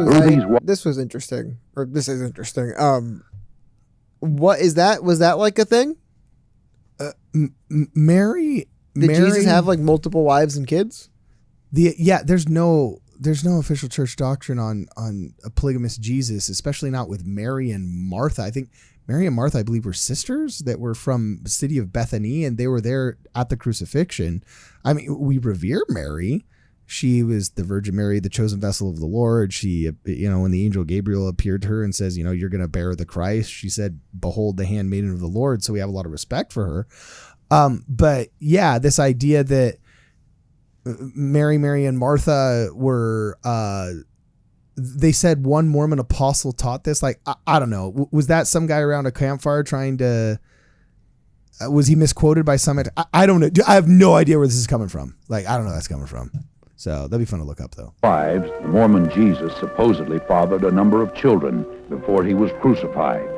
was interesting. Or this is interesting. What is that? Was that like a thing? Mary. Did Jesus have like multiple wives and kids? There's no official church doctrine on a polygamous Jesus, especially not with Mary and Martha. I think Mary and Martha, I believe, were sisters that were from the city of Bethany, and they were there at the crucifixion. I mean, we revere Mary. She was the Virgin Mary, the chosen vessel of the Lord. She, when the angel Gabriel appeared to her and says, you're going to bear the Christ, she said, behold the handmaiden of the Lord. So we have a lot of respect for her. But yeah, this idea that Mary, and Martha were, they said one Mormon apostle taught this. Like, I don't know. Was that some guy around a campfire trying to, was he misquoted by some? I don't know. I have no idea where this is coming from. Like, I don't know where that's coming from. So that'd be fun to look up, though. Wives, the Mormon Jesus supposedly fathered a number of children before he was crucified.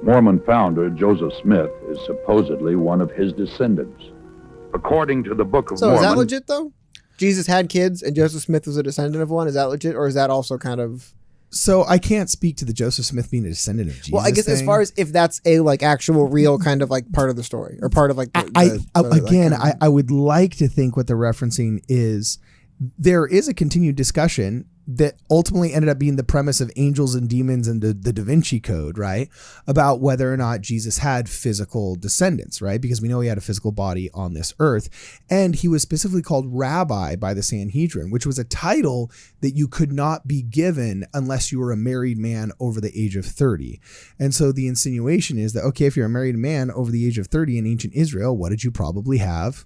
Mormon founder Joseph Smith is supposedly one of his descendants. According to the Book of Mormon... So is that legit, though? Jesus had kids and Joseph Smith was a descendant of one? Is that legit? Or is that also kind of So I can't speak to the Joseph Smith being a descendant of Jesus. Well, I guess as far as if that's a like actual real kind of like part of the story or part of like I would like to think what they're referencing is there is a continued discussion that ultimately ended up being the premise of angels and demons and the Da Vinci Code, right? About whether or not Jesus had physical descendants, right? Because we know he had a physical body on this earth. And he was specifically called rabbi by the Sanhedrin, which was a title that you could not be given unless you were a married man over the age of 30. And so the insinuation is that, okay, if you're a married man over the age of 30 in ancient Israel, what did you probably have?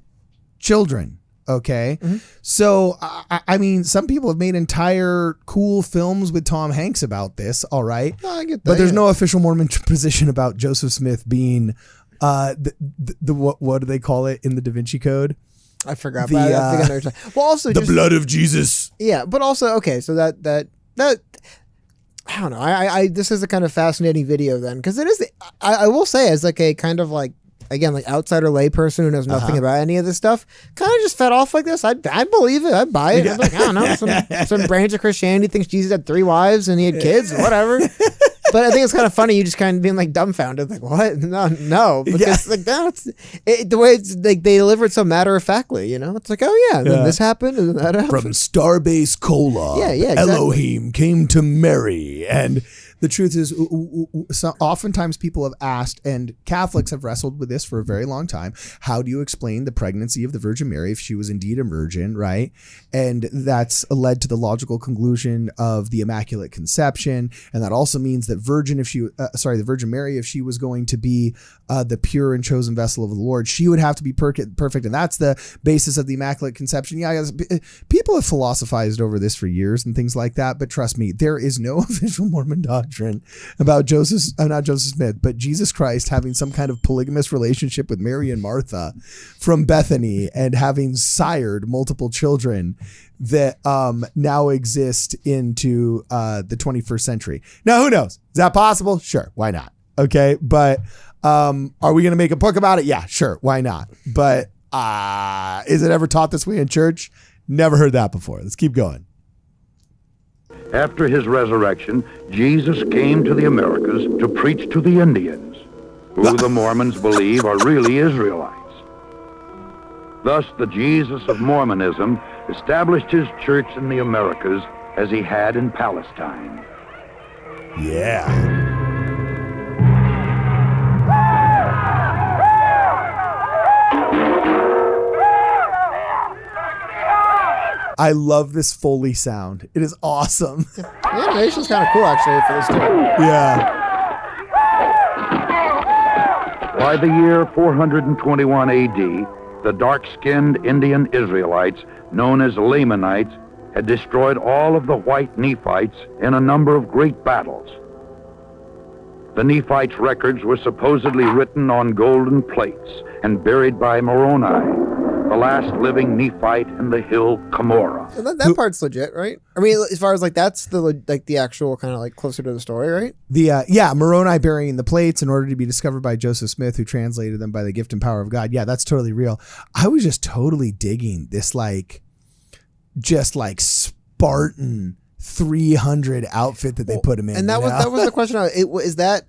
Children. Okay. Mm-hmm. So, I mean, some people have made entire cool films with Tom Hanks about this. All right. Well, I get that, but there's no official Mormon position about Joseph Smith being the what do they call it in the Da Vinci Code? I forgot. But I think I understand. Well, also the blood of Jesus. Yeah. But also, okay. So that I don't know. I this is a kind of fascinating video then, because it is, I will say, as like a kind of like, again, like outsider lay person who knows nothing about any of this stuff, kind of just fed off like this. I believe it. I buy it. I'm like, I don't know. Some branch of Christianity thinks Jesus had 3 wives and he had kids, whatever. But I think it's kind of funny. You just kind of being like dumbfounded, like what? No, because like that's the way it's like they deliver it so matter of factly. You know, it's like, oh yeah, and then this happened and that happened. From Starbase Kolob, exactly. Elohim came to Mary. And the truth is, oftentimes people have asked, and Catholics have wrestled with this for a very long time, how do you explain the pregnancy of the Virgin Mary if she was indeed a virgin, right? And that's led to the logical conclusion of the Immaculate Conception. And that also means that the Virgin Mary, if she was going to be the pure and chosen vessel of the Lord, she would have to be perfect. And that's the basis of the Immaculate Conception. Yeah, people have philosophized over this for years and things like that. But trust me, there is no official Mormon doctrine about not Joseph Smith, but Jesus Christ having some kind of polygamous relationship with Mary and Martha from Bethany and having sired multiple children that now exist into the 21st century. Now, who knows? Is that possible? Sure. Why not? Okay. But are we going to make a book about it? Yeah, sure. Why not? But is it ever taught this way in church? Never heard that before. Let's keep going. After his resurrection, Jesus came to the Americas to preach to the Indians, who the Mormons believe are really Israelites. Thus, the Jesus of Mormonism established his church in the Americas as he had in Palestine. Yeah. I love this Foley sound. It is awesome. The animation's kind of cool, actually, for this too. Yeah. By the year 421 AD, the dark-skinned Indian Israelites, known as Lamanites, had destroyed all of the white Nephites in a number of great battles. The Nephites' records were supposedly written on golden plates and buried by Moroni, the last living Nephite in the hill Cumorah. So that part's legit, right? I mean, as far as like that's the actual kind of like closer to the story, right? Moroni burying the plates in order to be discovered by Joseph Smith, who translated them by the gift and power of God. Yeah, that's totally real. I was just totally digging this Spartan 300 outfit that they put him in. And that was the question. Is that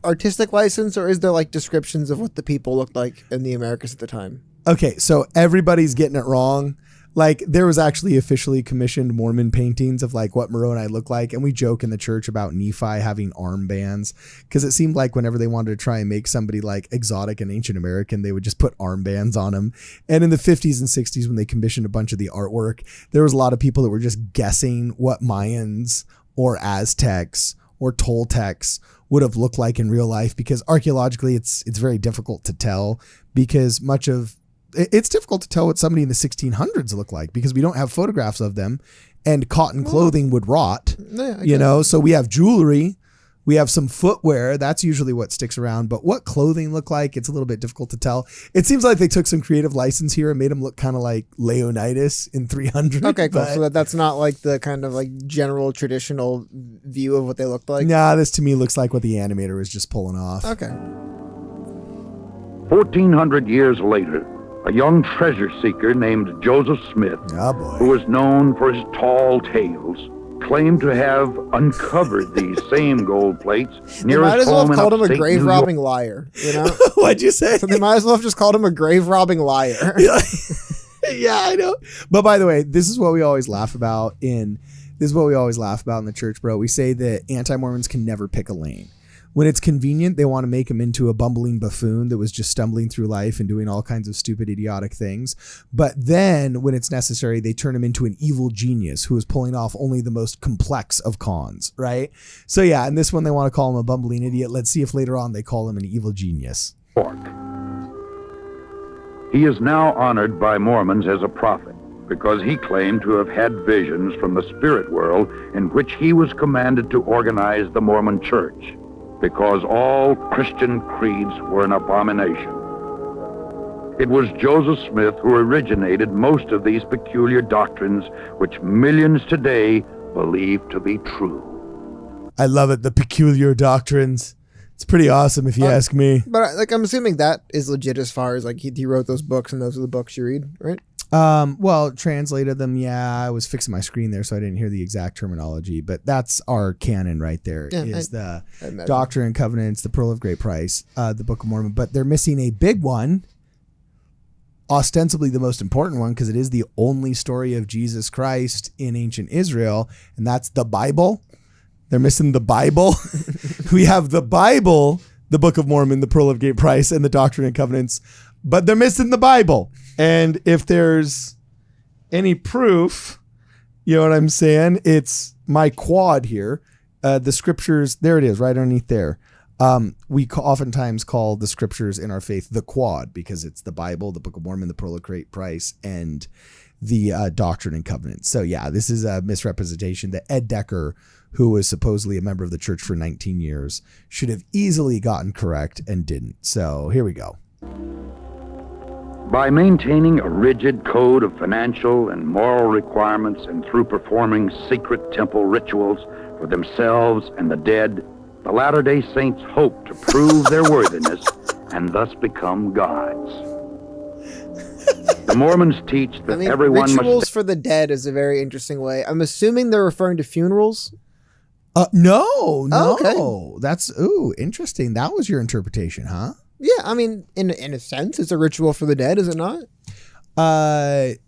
artistic license, or is there like descriptions of what the people looked like in the Americas at the time? Okay, so everybody's getting it wrong. Like, there was actually officially commissioned Mormon paintings of like what Moroni looked like, and we joke in the church about Nephi having armbands, because it seemed like whenever they wanted to try and make somebody like exotic and ancient American, they would just put armbands on them. And in the 50s and 60s, when they commissioned a bunch of the artwork, there was a lot of people that were just guessing what Mayans or Aztecs or Toltecs would have looked like in real life, because archaeologically it's very difficult to tell, because it's difficult to tell what somebody in the 1600s looked like, because we don't have photographs of them, and cotton clothing would rot, so we have jewelry, we have some footwear. That's usually what sticks around, but what clothing looked like, it's a little bit difficult to tell. It seems like they took some creative license here and made them look kind of like Leonidas in 300. Okay, cool. So that's not like the kind of like general traditional view of what they looked like? Nah, this to me looks like what the animator was just pulling off. Okay. 1,400 years later, a young treasure seeker named Joseph Smith, oh boy, who was known for his tall tales, claimed to have uncovered these same gold plates They near might his as well home have in called him a upstate New York. grave-robbing liar, you know? What'd you say? So they might as well have just called him a grave-robbing liar. Yeah, I know. But by the way, this is what we always laugh about in the church, bro. We say that anti-Mormons can never pick a lane. When it's convenient, they want to make him into a bumbling buffoon that was just stumbling through life and doing all kinds of stupid, idiotic things. But then when it's necessary, they turn him into an evil genius who is pulling off only the most complex of cons, right? So yeah, in this one, they want to call him a bumbling idiot. Let's see if later on they call him an evil genius. He is now honored by Mormons as a prophet because he claimed to have had visions from the spirit world in which he was commanded to organize the Mormon church, because all Christian creeds were an abomination. It was Joseph Smith who originated most of these peculiar doctrines which millions today believe to be true. I love it, the peculiar doctrines. It's pretty awesome if you ask me. But like, I'm assuming that is legit as far as like he wrote those books and those are the books you read, right? Well, translated them. Yeah, I was fixing my screen there, so I didn't hear the exact terminology, but that's our canon right there. Yeah, is I the imagine. Doctrine and Covenants, the Pearl of Great Price, the Book of Mormon, but they're missing a big one, ostensibly the most important one, because it is the only story of Jesus Christ in ancient Israel, and that's the Bible. They're missing the Bible. We have the Bible, the Book of Mormon, the Pearl of Great Price, and the Doctrine and Covenants, but they're missing the Bible. And if there's any proof, you know what I'm saying? It's my quad here. The scriptures, there it is, right underneath there. We oftentimes call the scriptures in our faith the quad because it's the Bible, the Book of Mormon, the Pearl of Great Price, and the Doctrine and Covenants. So yeah, this is a misrepresentation that Ed Decker, who was supposedly a member of the church for 19 years, should have easily gotten correct and didn't. So here we go. By maintaining a rigid code of financial and moral requirements and through performing secret temple rituals for themselves and the dead, the Latter-day Saints hope to prove their worthiness and thus become gods. The Mormons teach that everyone rituals must... for the dead is a very interesting way. I'm assuming they're referring to funerals. No. Oh, okay. That's, interesting. That was your interpretation, huh? Yeah, I mean, in a sense, it's a ritual for the dead, is it not? I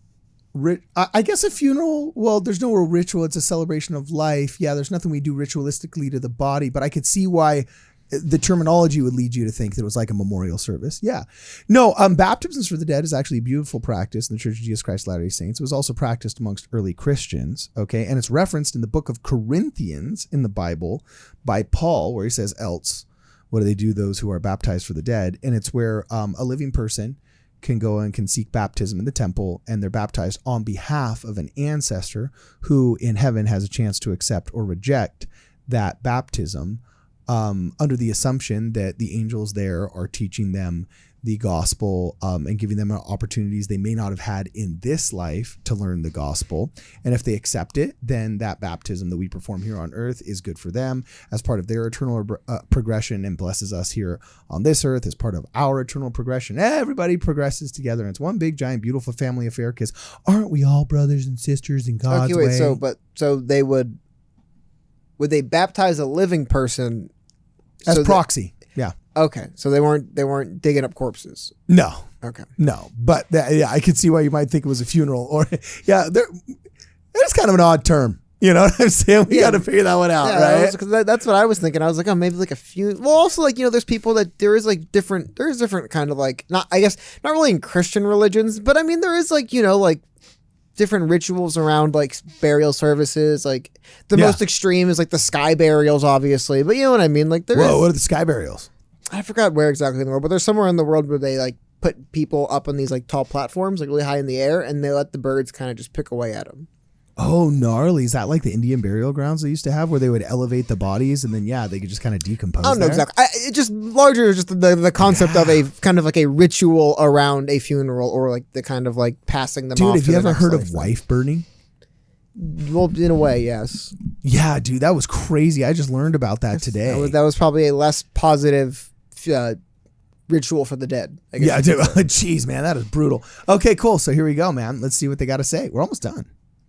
guess a funeral, well, there's no real ritual. It's a celebration of life. Yeah, there's nothing we do ritualistically to the body, but I could see why the terminology would lead you to think that it was like a memorial service. Yeah. No, baptisms for the dead is actually a beautiful practice in the Church of Jesus Christ of Latter-day Saints. It was also practiced amongst early Christians, okay? And it's referenced in the book of Corinthians in the Bible by Paul, where he says, else, what do they do, those who are baptized for the dead? And it's where a living person can go and can seek baptism in the temple, and they're baptized on behalf of an ancestor who in heaven has a chance to accept or reject that baptism, under the assumption that the angels there are teaching them the gospel and giving them opportunities they may not have had in this life to learn the gospel. And if they accept it, then that baptism that we perform here on earth is good for them as part of their eternal progression, and blesses us here on this earth as part of our eternal progression. Everybody progresses together, and it's one big, giant, beautiful family affair, because aren't we all brothers and sisters in God's way? So they would they baptize a living person as proxy? Yeah. Okay, so they weren't digging up corpses. No. Okay. No, but I could see why you might think it was a funeral, or it's kind of an odd term. You know what I'm saying? We got to figure that one out, right? That's what I was thinking. I was like, oh, maybe like a funeral. Well, also like, there's people that there's different kind of like, not really in Christian religions, but I mean, there is like, like different rituals around like burial services. Like the most extreme is like the sky burials, obviously, but you know what I mean? Like what are the sky burials? I forgot where exactly in the world, but there's somewhere in the world where they like put people up on these like tall platforms, like really high in the air, and they let the birds kind of just pick away at them. Oh, gnarly. Is that like the Indian burial grounds they used to have, where they would elevate the bodies and then, they could just kind of decompose? I don't know exactly. It just larger, just the concept of a kind of like a ritual around a funeral, or like the kind of like passing them off. Dude, have you ever heard of wife burning? Well, in a way, yes. Yeah, dude, that was crazy. I just learned about that today. That was probably a less positive ritual for the dead, I guess. Yeah, dude. Jeez, man, that is brutal. Okay, cool. So here we go, man. Let's see what they got to say. We're almost done.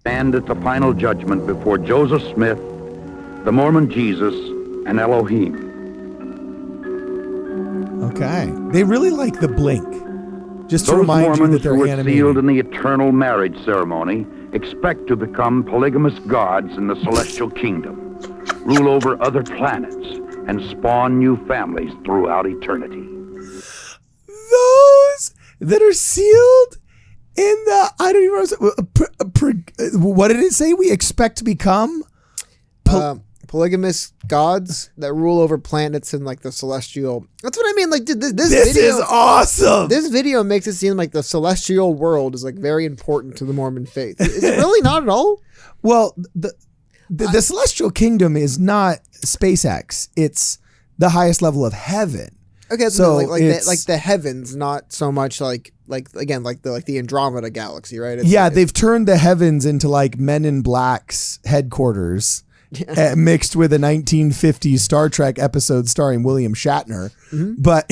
stand at the final judgment before Joseph Smith, the Mormon Jesus, and Elohim. Okay. They really like the blink. Just to Those remind you that Mormons who they're were animated. sealed in the eternal marriage ceremony expect to become polygamous gods in the celestial kingdom, rule over other planets, and spawn new families throughout eternity. Those that are sealed in the, I don't even know, what did it say we expect to become? Polygamous gods that rule over planets in like the celestial. That's what I mean. Like this This video is awesome. This video makes it seem like the celestial world is like very important to the Mormon faith. Is it really not at all? Well, the celestial kingdom is not SpaceX. It's the highest level of heaven. Okay, So like it's- the heavens, not so much like the Andromeda galaxy, right? Yeah, they've turned the heavens into like Men in Black's headquarters, mixed with a 1950s Star Trek episode starring William Shatner. Mm-hmm. But,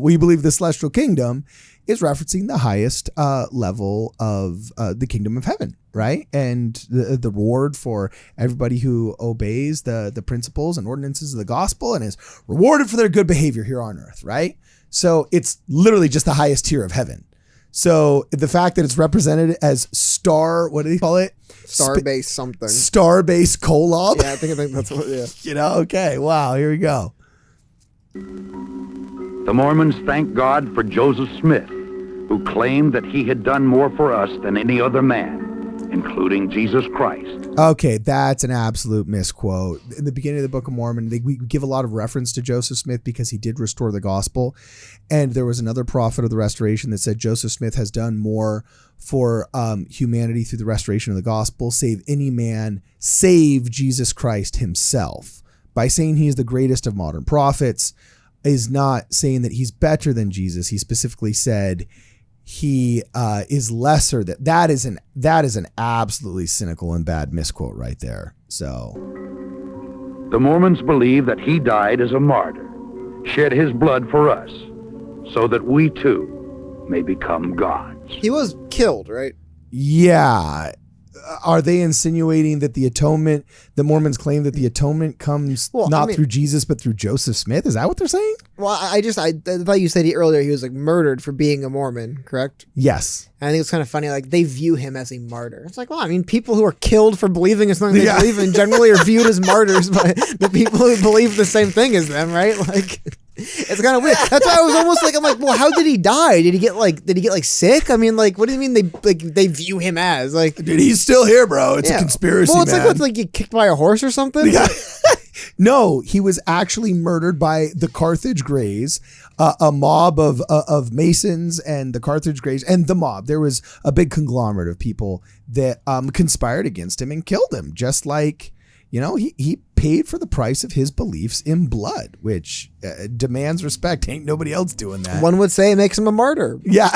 we believe the celestial kingdom is referencing the highest level of the kingdom of heaven, right? And the reward for everybody who obeys the principles and ordinances of the gospel and is rewarded for their good behavior here on earth, right? So it's literally just the highest tier of heaven. So the fact that it's represented as what do they call it? Starbase something. Starbase Kolob. Yeah, I think that's what. Yeah. Okay. Wow. Here we go. The Mormons thank God for Joseph Smith, who claimed that he had done more for us than any other man, including Jesus Christ. Okay, that's an absolute misquote. In the beginning of the Book of Mormon, we give a lot of reference to Joseph Smith because he did restore the gospel. And there was another prophet of the restoration that said Joseph Smith has done more for humanity through the restoration of the gospel, save any man, save Jesus Christ himself. By saying he is the greatest of modern prophets is not saying that he's better than Jesus. He specifically said he is lesser. That is an absolutely cynical and bad misquote right there. So The Mormons believe that he died as a martyr, shed his blood for us, so that we too may become gods. He was killed, right? yeah. Are they insinuating that the Mormons claim that the atonement comes through Jesus, but through Joseph Smith? Is that what they're saying? Well, I thought you said earlier he was like murdered for being a Mormon, correct? Yes. And I think it's kind of funny, like they view him as a martyr. It's like, well, I mean, people who are killed for believing in something they believe in generally are viewed as martyrs by the people who believe the same thing as them, right? Like, it's kind of weird. That's why I was almost like, I'm like, well, how did he die? Did he get sick? I mean, like, what do you mean they view him as like? Dude, he's still here, bro. It's a conspiracy. Well, it's man. like what's like get kicked by a horse or something. Yeah. No, he was actually murdered by the Carthage Greys, a mob of Masons and the Carthage Greys and the mob. There was a big conglomerate of people that conspired against him and killed him. Just like, he paid for the price of his beliefs in blood, which demands respect. Ain't nobody else doing that. One would say it makes him a martyr. Yeah.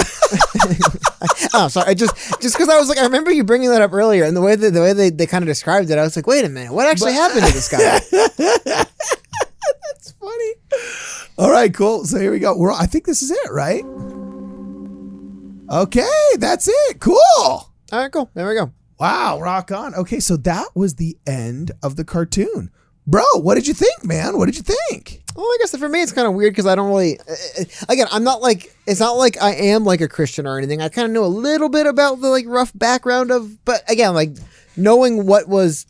Oh, sorry. Just because I was like, I remember you bringing that up earlier, and the way they kind of described it, I was like, wait a minute, what actually happened to this guy? That's funny. All right, cool. So here we go. I think this is it, right? Okay, that's it. Cool. All right, cool. There we go. Wow, rock on. Okay, so that was the end of the cartoon. Bro, what did you think, man? What did you think? Well, I guess for me it's kind of weird because I don't really. Again, I'm not like it's not like I am like a Christian or anything. I kind of know a little bit about the like rough background of, but again, like knowing what was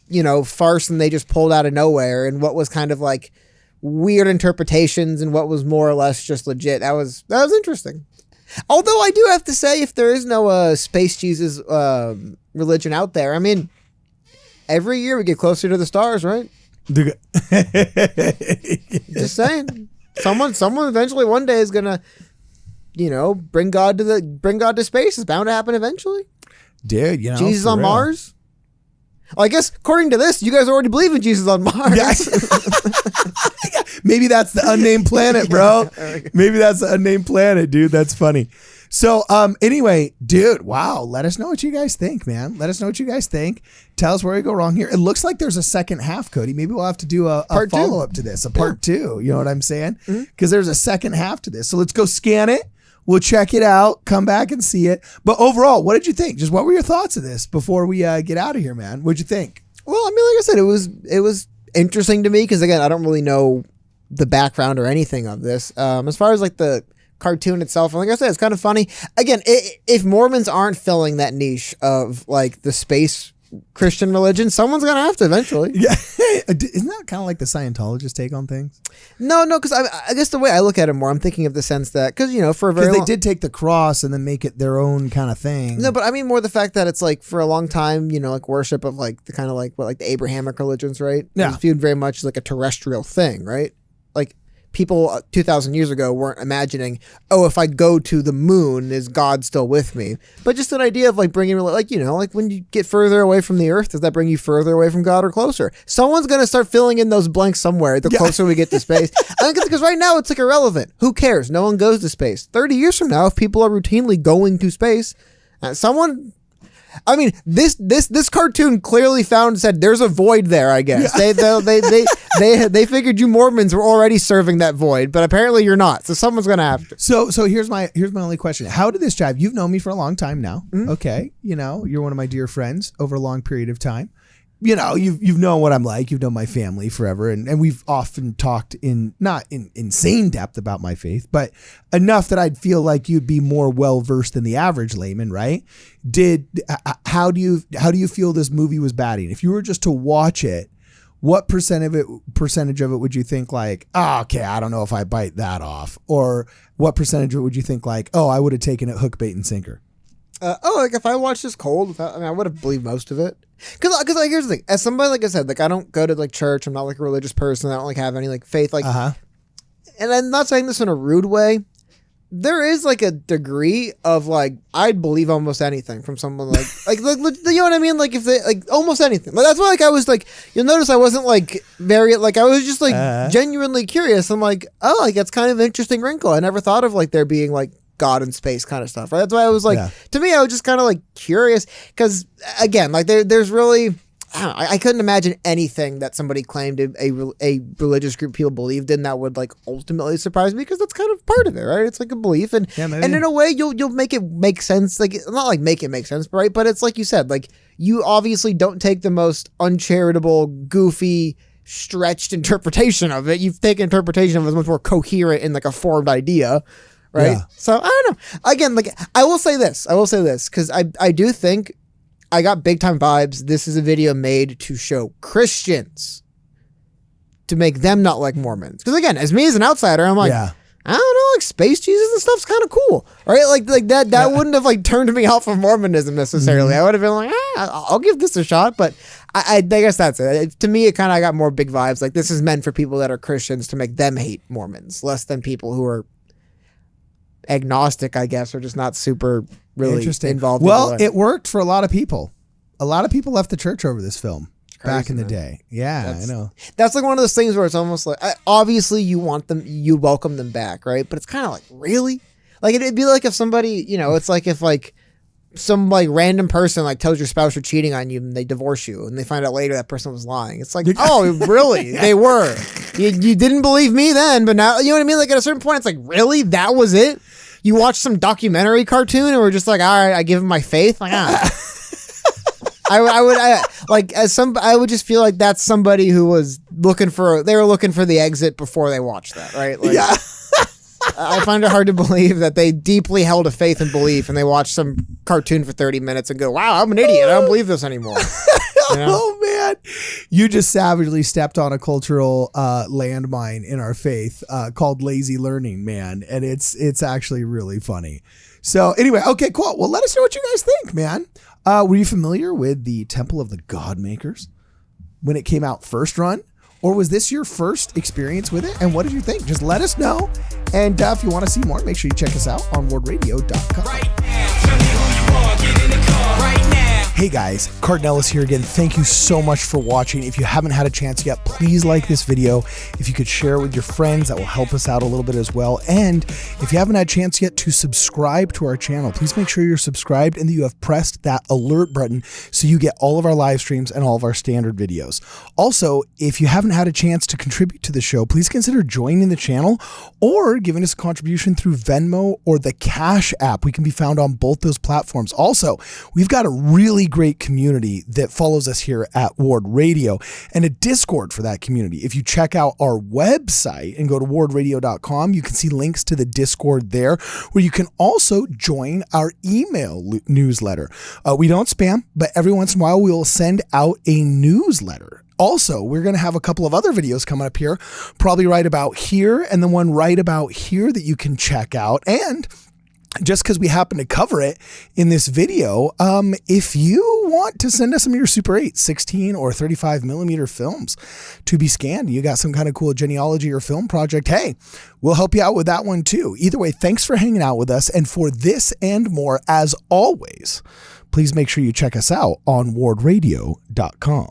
farce and they just pulled out of nowhere, and what was kind of like weird interpretations and what was more or less just legit. That was interesting. Although I do have to say, if there is no space Jesus religion out there, I mean, every year we get closer to the stars, right? Just saying, someone eventually one day is gonna, bring God to space. It's bound to happen eventually. Dude, Jesus on Mars. Well, I guess according to this, you guys already believe in Jesus on Mars. Yeah. Maybe that's the unnamed planet, bro. Maybe that's the unnamed planet, dude. That's funny. So, anyway, dude, wow. Let us know what you guys think, man. Let us know what you guys think. Tell us where we go wrong here. It looks like there's a second half, Cody. Maybe we'll have to do a follow-up to this, a part two. You know what I'm saying? Because there's a second half to this. So let's go scan it. We'll check it out. Come back and see it. But overall, what did you think? Just what were your thoughts of this before we get out of here, man? What'd you think? Well, I mean, like I said, it was interesting to me because, again, I don't really know the background or anything of this. As far as like the cartoon itself, and like I said, it's kind of funny. Again, if Mormons aren't filling that niche of like the space Christian religion, someone's gonna have to eventually. Yeah, isn't that kind of like the Scientologist take on things? No, because I guess the way I look at it more, I'm thinking of the sense that because for a very they did take the cross and then make it their own kind of thing. No, but I mean more the fact that it's like for a long time, like worship of like the kind of like what like the Abrahamic religions, right? Yeah, it was viewed very much like a terrestrial thing, right? Like people 2,000 years ago weren't imagining, oh, if I go to the moon, is God still with me? But just an idea of like bringing, like, like when you get further away from the earth, does that bring you further away from God or closer? Someone's going to start filling in those blanks somewhere the closer we get to space. I think it's because right now it's like irrelevant. Who cares? No one goes to space. 30 years from now, if people are routinely going to space, someone... I mean, this cartoon clearly said there's a void there. I guess they figured you Mormons were already serving that void, but apparently you're not. So someone's gonna have to. So here's my only question: how did this jive? You've known me for a long time now. Mm-hmm. Okay, you're one of my dear friends over a long period of time. You've known what I'm like. You've known my family forever, and we've often talked not in insane depth about my faith, but enough that I'd feel like you'd be more well versed than the average layman, right? How do you feel this movie was batting? If you were just to watch it, what percentage of it would you think like, okay, I don't know if I bite that off, or what percentage of it would you think like, oh, I would have taken it hook, bait, and sinker? Like if I watched this cold, I would have believed most of it. Cause like here's the thing, as somebody, like I said, like I don't go to like church. I'm not like a religious person. I don't like have any like faith. Like, and I'm not saying this in a rude way. There is like a degree of like I'd believe almost anything from someone like you know what I mean? Like if they like almost anything. Like that's why like I was like you'll notice I wasn't like very like I was just like genuinely curious. I'm like like that's kind of an interesting wrinkle. I never thought of like there being like God in space kind of stuff, right? That's why I was like, to me, I was just kind of like curious because again, like there's really, I couldn't imagine anything that somebody claimed a religious group people believed in that would like ultimately surprise me because that's kind of part of it, right? It's like a belief, and in a way, you'll make it make sense. Like not like make it make sense, right? But it's like you said, like you obviously don't take the most uncharitable, goofy, stretched interpretation of it. You've taken interpretation of it as much more coherent and like a formed idea. Right. Yeah. So I don't know. Again, like I will say this because I do think I got big time vibes. This is a video made to show Christians to make them not like Mormons. Because again, as me as an outsider, I'm like, I don't know, like space Jesus and stuff's kind of cool. Right. Like that wouldn't have like turned me off of Mormonism necessarily. Mm-hmm. I would have been like, I'll give this a shot. But I guess that's it. To me, it kind of got more big vibes. Like this is meant for people that are Christians to make them hate Mormons less than people who are agnostic, I guess, or just not super really involved. Well, it worked for a lot of people. A lot of people left the church over this film back in the day. Yeah, I know. That's like one of those things where it's almost like, obviously you want them, you welcome them back, right? But it's kind of like, really? Like it'd be like if somebody, it's like if like some like random person like tells your spouse you're cheating on you and they divorce you and they find out later that person was lying. It's like, oh, really? They were. You didn't believe me then, but now, you know what I mean? Like at a certain point, it's like, really? That was it? You watched some documentary cartoon and we're just like, all right, I give him my faith. Like, I would just feel like that's somebody who was they were looking for the exit before they watched that, right? Like, yeah. I find it hard to believe that they deeply held a faith and belief and they watched some cartoon for 30 minutes and go, wow, I'm an idiot. I don't believe this anymore. Oh man, you just savagely stepped on a cultural landmine in our faith called lazy learning, man, and it's actually really funny. So anyway, okay, cool. Well, let us know what you guys think, man. Were you familiar with the Temple of the Godmakers when it came out first run? Or was this your first experience with it? And what did you think? Just let us know. And if you want to see more, make sure you check us out on wardradio.com. Right now, tell me who you are, get in the car right now. Hey guys, Cardon Ellis here again. Thank you so much for watching. If you haven't had a chance yet, please like this video. If you could share it with your friends, that will help us out a little bit as well. And if you haven't had a chance yet to subscribe to our channel, please make sure you're subscribed and that you have pressed that alert button so you get all of our live streams and all of our standard videos. Also, if you haven't had a chance to contribute to the show, please consider joining the channel or giving us a contribution through Venmo or the Cash app. We can be found on both those platforms. Also, we've got a really great community that follows us here at Ward Radio and a Discord for that community. If you check out our website and go to wardradio.com, you can see links to the Discord there where you can also join our email newsletter. We don't spam, but every once in a while we will send out a newsletter. Also, we're going to have a couple of other videos coming up here, probably right about here and the one right about here that you can check out. And just because we happen to cover it in this video, if you want to send us some of your Super 8, 16 or 35 millimeter films to be scanned, you got some kind of cool genealogy or film project, hey, we'll help you out with that one too. Either way, thanks for hanging out with us. And for this and more, as always, please make sure you check us out on wardradio.com.